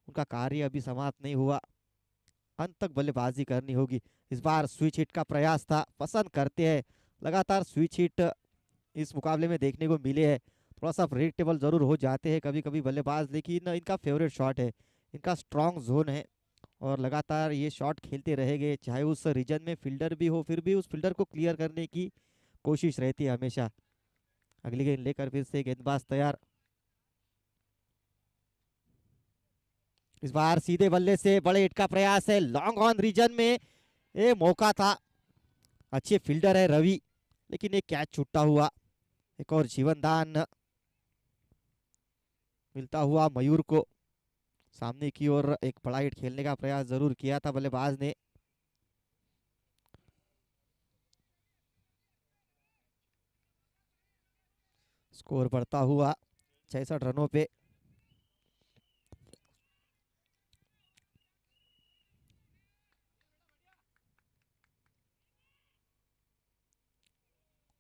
उनका कार्य अभी समाप्त नहीं हुआ, अंत तक बल्लेबाजी करनी होगी। इस बार स्विच हिट का प्रयास था, पसंद करते हैं लगातार स्विच हिट इस मुकाबले में देखने को मिले हैं। थोड़ा सा प्रेडिक्टेबल जरूर हो जाते हैं कभी कभी बल्लेबाज, लेकिन इनका फेवरेट शॉट है, इनका स्ट्रॉन्ग जोन है और लगातार ये शॉट खेलते रहेंगे। चाहे उस रीजन में फील्डर भी हो, फिर भी उस फील्डर को क्लियर करने की कोशिश रहती है हमेशा। अगली गेंद लेकर फिर से गेंदबाज तैयार। इस बार सीधे बल्ले से बड़े हिट का प्रयास है, लॉन्ग ऑन रीजन में ये मौका था। अच्छे फील्डर है रवि, लेकिन एक कैच छूटा हुआ। एक और जीवनदान मिलता हुआ मयूर को। सामने की ओर एक बड़ा हिट खेलने का प्रयास जरूर किया था बल्लेबाज ने। स्कोर बढ़ता हुआ 66 रनों पे।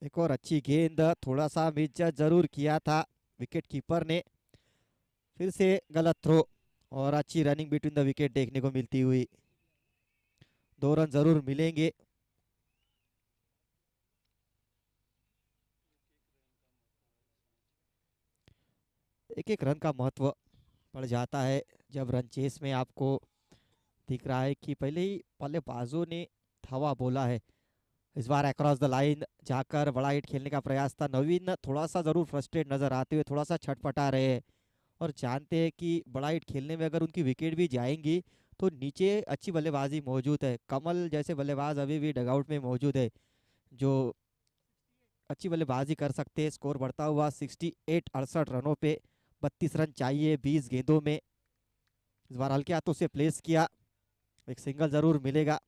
एक और अच्छी गेंद, थोड़ा सा मिस जरूर किया था विकेट कीपर ने। फिर से गलत थ्रो और अच्छी रनिंग बिटवीन द विकेट देखने को मिलती हुई। 2 रन जरूर मिलेंगे। एक एक रन का महत्व पड़ जाता है जब रन चेस में आपको दिख रहा है कि पहले ही बल्लेबाजों ने धावा बोला है। इस बार अक्रॉस द लाइन जाकर बड़ा हिट खेलने का प्रयास था। नवीन थोड़ा सा जरूर फ्रस्ट्रेट नजर आते हुए थोड़ा सा छटपटा रहे हैं और जानते हैं कि बड़ा हिट खेलने में अगर उनकी विकेट भी जाएंगी तो नीचे अच्छी बल्लेबाजी मौजूद है। कमल जैसे बल्लेबाज अभी भी डगआउट में मौजूद है जो अच्छी बल्लेबाजी कर सकते हैं। स्कोर बढ़ता हुआ 68 रनों पे। 32 रन चाहिए 20 गेंदों में। इस बार हल्के हाथों से प्लेस किया, एक सिंगल जरूर मिलेगा।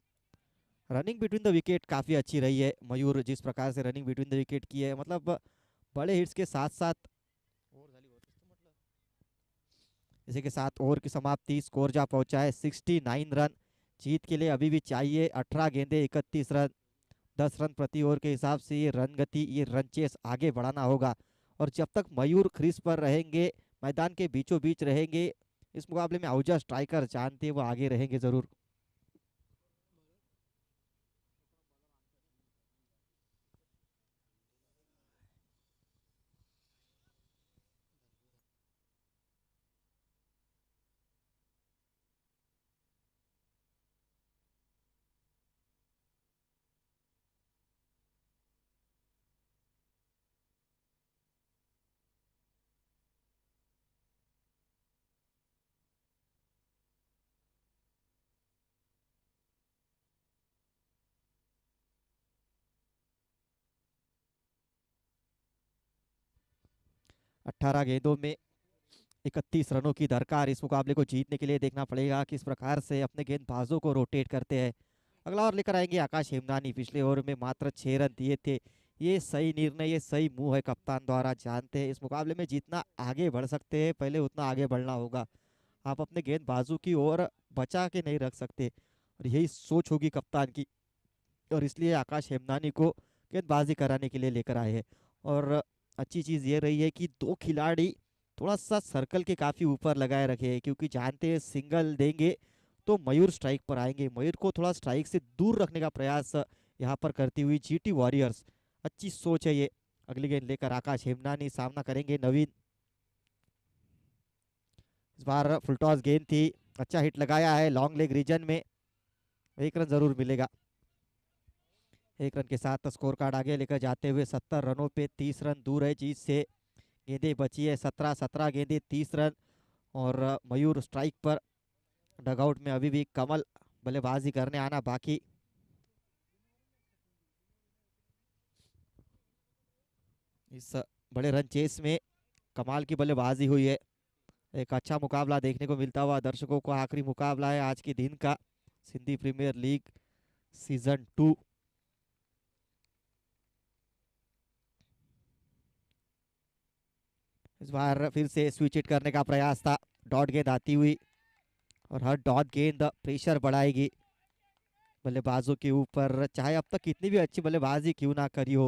रनिंग बिटवीन द विकेट काफ़ी अच्छी रही है मयूर, जिस प्रकार से रनिंग बिटवीन द विकेट की है, मतलब बड़े हिट्स के साथ साथ इसी के साथ ओवर की समाप्ति। स्कोर जा पहुंचा है 69 रन। जीत के लिए अभी भी चाहिए 18 गेंदे 31 रन। 10 रन प्रति ओवर के हिसाब से ये रन गति, ये रन चेस आगे बढ़ाना होगा। और जब तक मयूर क्रीज पर रहेंगे, मैदान के बीचों बीच रहेंगे, इस मुकाबले में आहूजा स्ट्राइकर जानते हैं वो आगे रहेंगे जरूर। अट्ठारह गेंदों में 31 रनों की दरकार। इस मुकाबले को जीतने के लिए देखना पड़ेगा किस प्रकार से अपने गेंदबाजों को रोटेट करते हैं। अगला ओवर लेकर आएंगे आकाश हेमनानी। पिछले ओवर में मात्र 6 रन दिए थे। ये सही निर्णय, ये सही मूव है कप्तान द्वारा। जानते हैं इस मुकाबले में जितना आगे बढ़ सकते हैं पहले उतना आगे बढ़ना होगा। आप अपने गेंदबाजों की ओर बचा के नहीं रख सकते और यही सोच होगी कप्तान की, और इसलिए आकाश हेमनानी को गेंदबाजी कराने के लिए लेकर आए हैं। और अच्छी चीज़ ये रही है कि दो खिलाड़ी थोड़ा सा सर्कल के काफ़ी ऊपर लगाए रखे हैं, क्योंकि जानते हैं सिंगल देंगे तो मयूर स्ट्राइक पर आएंगे। मयूर को थोड़ा स्ट्राइक से दूर रखने का प्रयास यहाँ पर करती हुई जीटी वॉरियर्स। अच्छी सोच है ये। अगली गेंद लेकर आकाश हेमनानी, सामना करेंगे नवीन। इस बार फुल टॉस गेंद थी, अच्छा हिट लगाया है लॉन्ग लेग रीजन में। 1 रन जरूर मिलेगा। 1 रन के साथ स्कोर कार्ड आगे लेकर जाते हुए 70 रनों पे 30 रन दूर है जीत से। गेंदें बची है 17 गेंदें 30 रन। और मयूर स्ट्राइक पर। डगआउट में अभी भी कमल बल्लेबाजी करने आना बाकी। इस बड़े रन चेस में कमाल की बल्लेबाजी हुई है। एक अच्छा मुकाबला देखने को मिलता हुआ दर्शकों को। आखिरी मुकाबला है आज के दिन का, सिंधी प्रीमियर लीग सीजन 2। इस बार फिर से स्विच हिट करने का प्रयास था, डॉट गेंद आती हुई, और हर डॉट गेंद प्रेशर बढ़ाएगी बल्लेबाजों के ऊपर। चाहे अब तक कितनी भी अच्छी बल्लेबाजी क्यों ना करी हो,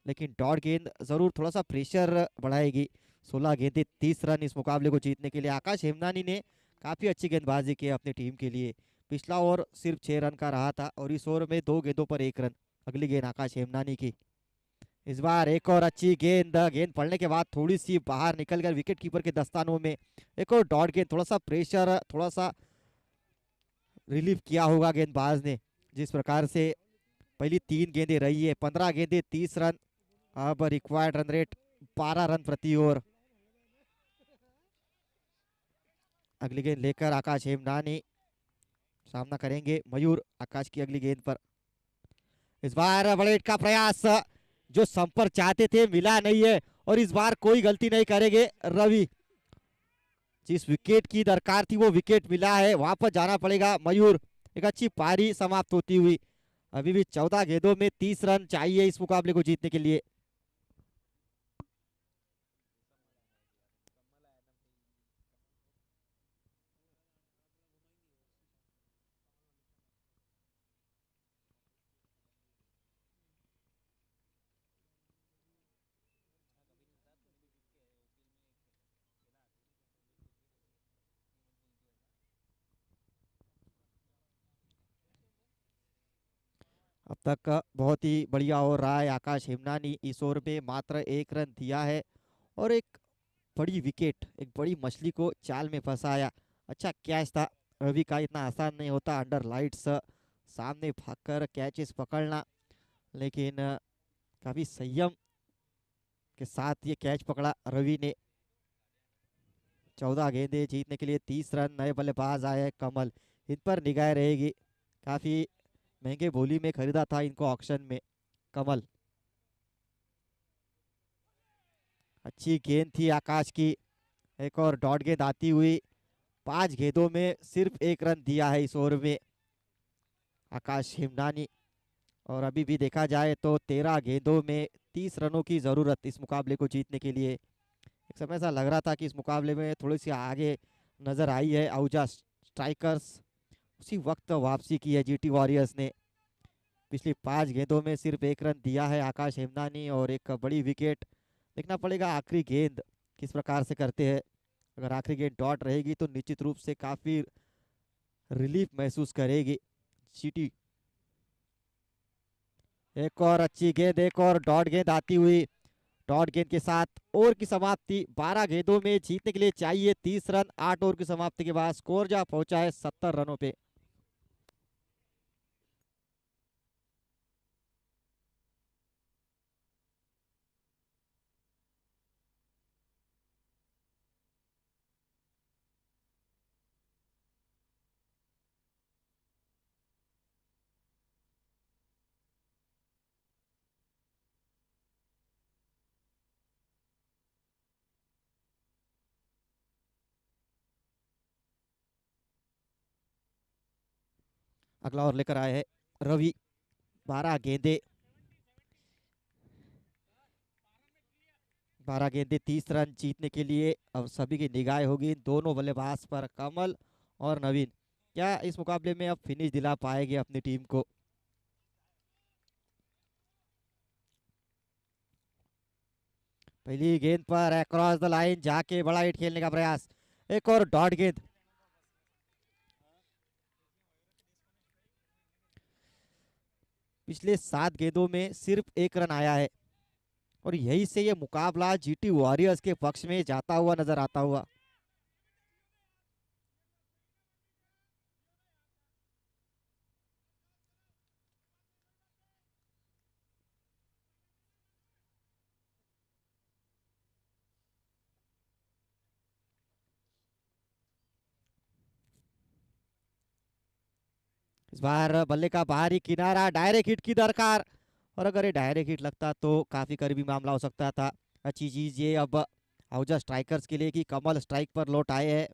लेकिन डॉट गेंद जरूर थोड़ा सा प्रेशर बढ़ाएगी। 16 गेंदें 30 रन इस मुकाबले को जीतने के लिए। आकाश हेमनानी ने काफी अच्छी गेंदबाजी की अपनी टीम के लिए। पिछला ओवर सिर्फ 6 रन का रहा था और इस ओवर में 2 गेंदों पर 1 रन। अगली गेंद आकाश हेमनानी की। इस बार एक और अच्छी गेंद, गेंद पड़ने के बाद थोड़ी सी बाहर निकल कर विकेट कीपर के दस्तानों में। एक और डॉट गेंद, थोड़ा सा प्रेशर, थोड़ा सा रिलीफ किया होगा गेंदबाज ने। जिस प्रकार से पहली 3 गेंदें रही है, 15 गेंदें 30 रन। अब रिक्वायर्ड रन रेट 12 रन प्रति ओवर। अगली गेंद लेकर आकाश हेमनानी सामना करेंगे मयूर। आकाश की अगली गेंद पर इस बार बड़े हिट का प्रयास, जो संपर्क चाहते थे मिला नहीं है, और इस बार कोई गलती नहीं करेंगे रवि। जिस विकेट की दरकार थी वो विकेट मिला है, वापस जाना पड़ेगा मयूर। एक अच्छी पारी समाप्त होती हुई। अभी भी 14 गेंदों में 30 रन चाहिए इस मुकाबले को जीतने के लिए। अब तक बहुत ही बढ़िया ओवर रहा है आकाश हेमनानी। इस ओवर में मात्र 1 रन दिया है और एक बड़ी विकेट, एक बड़ी मछली को चाल में फंसाया। अच्छा कैच था रवि का, इतना आसान नहीं होता अंडर लाइट्स सामने भागकर कैचेस पकड़ना, लेकिन काफी संयम के साथ ये कैच पकड़ा रवि ने। 14 गेंदें जीतने के लिए 30 रन। नए बल्लेबाज आए हैं कमल, इन पर निगाह रहेगी। काफी महंगे बोली में खरीदा था इनको ऑक्शन में कमल। अच्छी गेंद थी आकाश की। एक और डॉट गेंद आती हुई। 5 गेंदों में सिर्फ 1 रन दिया है इस ओवर में आकाश हेमनानी। और अभी भी देखा जाए तो 13 गेंदों में 30 रनों की जरूरत इस मुकाबले को जीतने के लिए। एक समय ऐसा लग रहा था कि इस मुकाबले में थोड़ी सी आगे नजर आई है आहूजा स्ट्राइकर्स। उसी वक्त वापसी की है जीटी वॉरियर्स ने। पिछली 5 गेंदों में सिर्फ 1 रन दिया है आकाश हेमनानी और एक बड़ी विकेट। देखना पड़ेगा आखिरी गेंद किस प्रकार से करते हैं। अगर आखिरी गेंद डॉट रहेगी तो निश्चित रूप से काफी रिलीफ महसूस करेगी जीटी। एक और अच्छी गेंद, एक और डॉट गेंद आती हुई। डॉट गेंद के साथ ओवर की समाप्ति। 12 गेंदों में जीतने के लिए चाहिए 30 रन। 8 ओवर की समाप्ति के बाद स्कोर जा पहुंचा है 70 रनों पे। अगला ओवर लेकर आए हैं रवि। 12 गेंदे 12 गेंदे 30 रन जीतने के लिए अब सभी की निगाह होगी दोनों बल्लेबाज पर, कमल और नवीन। क्या इस मुकाबले में अब फिनिश दिला पाएंगे अपनी टीम को? पहली गेंद पर अक्रॉस द लाइन जाके बड़ा हिट खेलने का प्रयास। एक और डॉट गेंद। पिछले 7 गेंदों में सिर्फ 1 रन आया है और यही से ये मुकाबला जीटी वॉरियर्स के पक्ष में जाता हुआ नजर आता हुआ। इस बार बल्ले का बाहरी किनारा, डायरेक्ट हिट की दरकार, और अगर ये डायरेक्ट हिट लगता तो काफी करीबी मामला हो सकता था। अच्छी चीज ये अब आहूजा स्ट्राइकर्स के लिए कि कमल स्ट्राइक पर लौट आए हैं।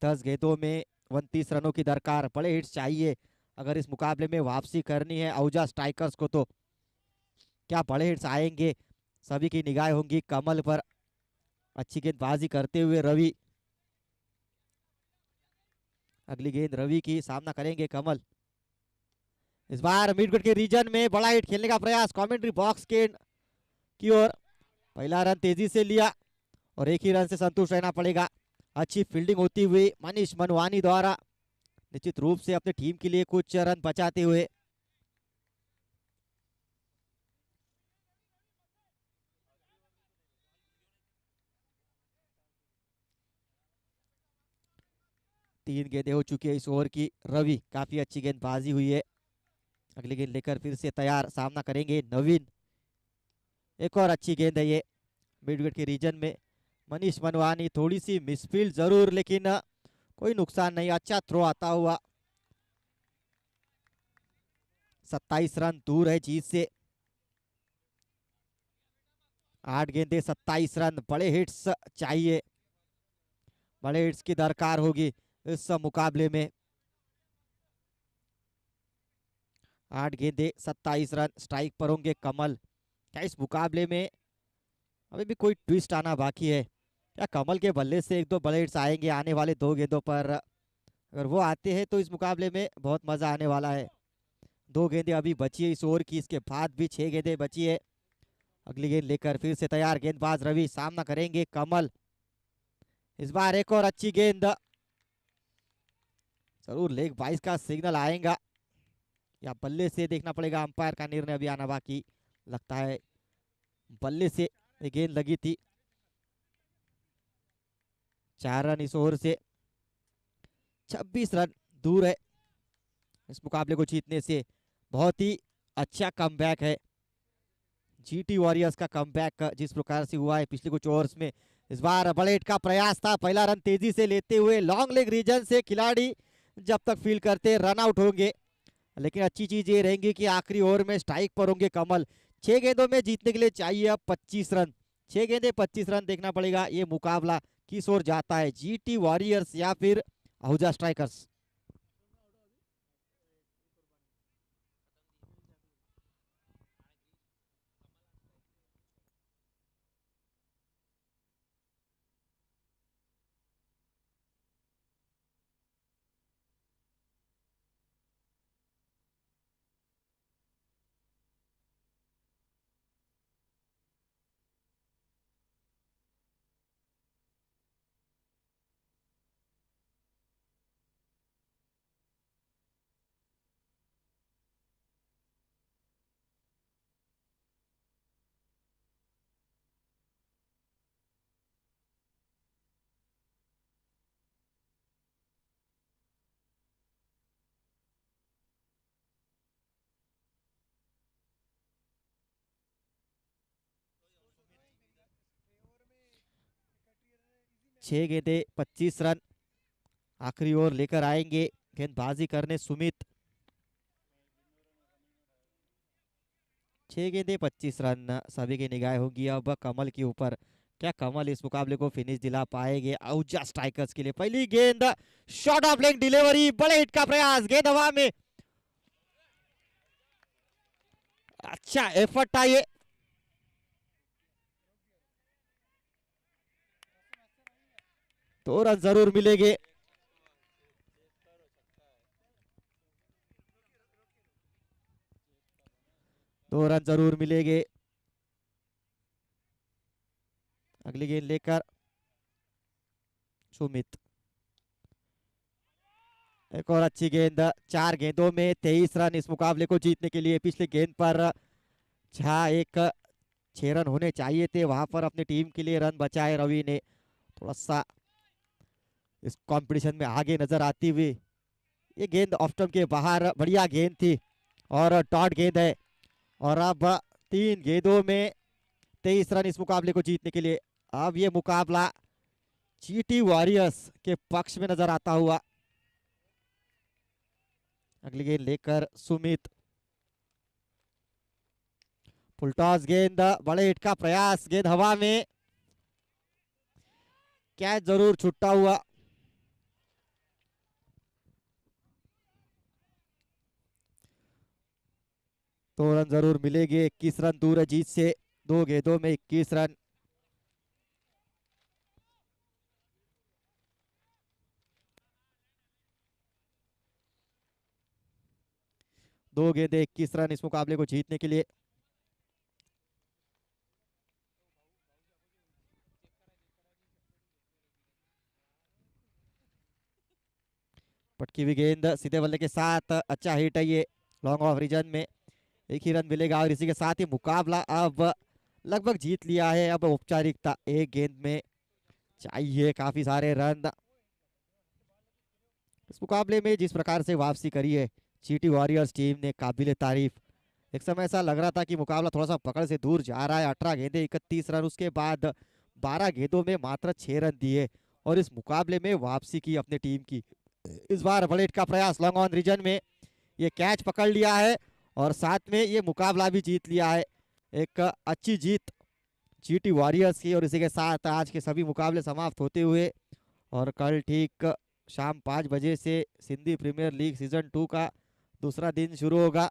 10 गेंदों में 29 रनों की दरकार। बड़े हिट्स चाहिए अगर इस मुकाबले में वापसी करनी है आहूजा स्ट्राइकर्स को। तो क्या बड़े हिट्स आएंगे? सभी की निगाहें होंगी कमल पर। अच्छी गेंदबाजी करते हुए रवि। अगली गेंद रवि की, सामना करेंगे कमल। इस बार मिड विकेट के रीजन में बड़ा हिट खेलने का प्रयास कमेंट्री बॉक्स के की ओर। पहला रन तेजी से लिया और एक ही रन से संतुष्ट रहना पड़ेगा। अच्छी फील्डिंग होती हुई मनीष मनवानी द्वारा, निश्चित रूप से अपने टीम के लिए कुछ रन बचाते हुए। तीन गेंदें हो चुकी है इस ओवर की। रवि काफी अच्छी गेंदबाजी हुई है। अगली गेंद लेकर फिर से तैयार, सामना करेंगे नवीन। एक और अच्छी गेंद है ये मिड विकेट के रीजन में। मनीष मनवानी थोड़ी सी मिसफील्ड जरूर, लेकिन कोई नुकसान नहीं, अच्छा थ्रो आता हुआ। 27 रन दूर है जीत से। 8 गेंदे 27 रन, बड़े हिट्स चाहिए, बड़े हिट्स की दरकार होगी इस मुकाबले में। 8 गेंदे 27 रन, स्ट्राइक पर होंगे कमल। क्या इस मुकाबले में अभी भी कोई ट्विस्ट आना बाकी है? क्या कमल के बल्ले से एक दो बड़े हिट्स आएंगे आने वाले 2 गेंदों पर? अगर वो आते हैं तो इस मुकाबले में बहुत मजा आने वाला है। 2 गेंदें अभी बची है इस ओवर की, इसके बाद भी 6 गेंदें बची है। अगली गेंद लेकर फिर से तैयार गेंदबाज रवि, सामना करेंगे कमल। इस बार एक और अच्छी गेंद, जरूर लेग 22 का सिग्नल आएगा या बल्ले से, देखना पड़ेगा, अंपायर का निर्णय अभी आना बाकी। लगता है बल्ले से ये गेंद लगी थी। 4 रन इस ओवर से, 26 रन दूर है इस मुकाबले को जीतने से। बहुत ही अच्छा कमबैक है जीटी वॉरियर्स का। कमबैक जिस प्रकार से हुआ है पिछले कुछ ओवर्स में, इस बार बड़े हिट का प्रयास था। पहला रन तेजी से लेते हुए लॉन्ग लेग रीजन से खिलाड़ी जब तक फील्ड करते रन आउट होंगे, लेकिन अच्छी चीज ये रहेंगी कि आखिरी ओवर में स्ट्राइक पर होंगे कमल। 6 गेंदों में जीतने के लिए चाहिए अब 25 रन। 6 गेंदे 25 रन, देखना पड़ेगा ये मुकाबला किस ओर जाता है, जीटी वॉरियर्स या फिर आहूजा स्ट्राइकर्स। छह गेंदे 25 रन, आखिरी ओवर लेकर आएंगे गेंदबाजी करने सुमित। 6 गेंदे 25 रन, सभी की निगाहें होंगी अब कमल के ऊपर। क्या कमल इस मुकाबले को फिनिश दिला पाएंगे आहूजा स्ट्राइकर्स के लिए? पहली गेंद शॉर्ट ऑफ लेग डिलीवरी, बड़े हिट का प्रयास, गेंद हवा में, अच्छा एफर्ट था ये। तो रन जरूर मिलेंगे। दो रन जरूर मिलेंगे। अगली गेंद लेकर सुमित। एक और अच्छी गेंद, 4 गेंदों में 23 रन इस मुकाबले को जीतने के लिए। पिछले गेंद पर जहां एक 6 रन होने चाहिए थे, वहां पर अपनी टीम के लिए रन बचाए रवि ने। थोड़ा सा इस कंपटीशन में आगे नजर आती हुई। ये गेंद ऑफ स्टंप के बाहर, बढ़िया गेंद थी और डॉट गेंद है। और अब 3 गेंदों में 23 रन इस मुकाबले को जीतने के लिए। अब ये मुकाबला जीटी वॉरियर्स के पक्ष में नजर आता हुआ। अगली गेंद लेकर सुमित। फुलटॉस गेंद, बड़े हिट का प्रयास, गेंद हवा में, कैच जरूर छुट्टा हुआ। तो रन जरूर मिलेंगे, 21 रन दूर है जीत से 2 गेंदों में 21 रन। दो गेंदे 21 रन इस मुकाबले को जीतने के लिए। पटकी हुई गेंद सीधे बल्ले के साथ, अच्छा हिट है ये लॉन्ग ऑफ रीजन में, एक ही रन मिलेगा और इसी के साथ ही मुकाबला अब लगभग जीत लिया है। अब औपचारिकता, एक गेंद में चाहिए काफी सारे रन। इस मुकाबले में जिस प्रकार से वापसी करी है जीटी वॉरियर्स टीम ने, काबिले तारीफ। एक समय ऐसा लग रहा था कि मुकाबला थोड़ा सा पकड़ से दूर जा रहा है। 18 गेंदे 31 रन, उसके बाद 12 गेंदों में मात्र 6 रन दिए और इस मुकाबले में वापसी की अपने टीम की। इस बार बलेट का प्रयास, लॉन्ग ऑन रीजन में ये कैच पकड़ लिया है और साथ में ये मुकाबला भी जीत लिया है। एक अच्छी जीत जीटी वॉरियर्स की और इसी के साथ आज के सभी मुकाबले समाप्त होते हुए और कल ठीक शाम 5 बजे से सिंधी प्रीमियर लीग सीजन 2 का दूसरा दिन शुरू होगा।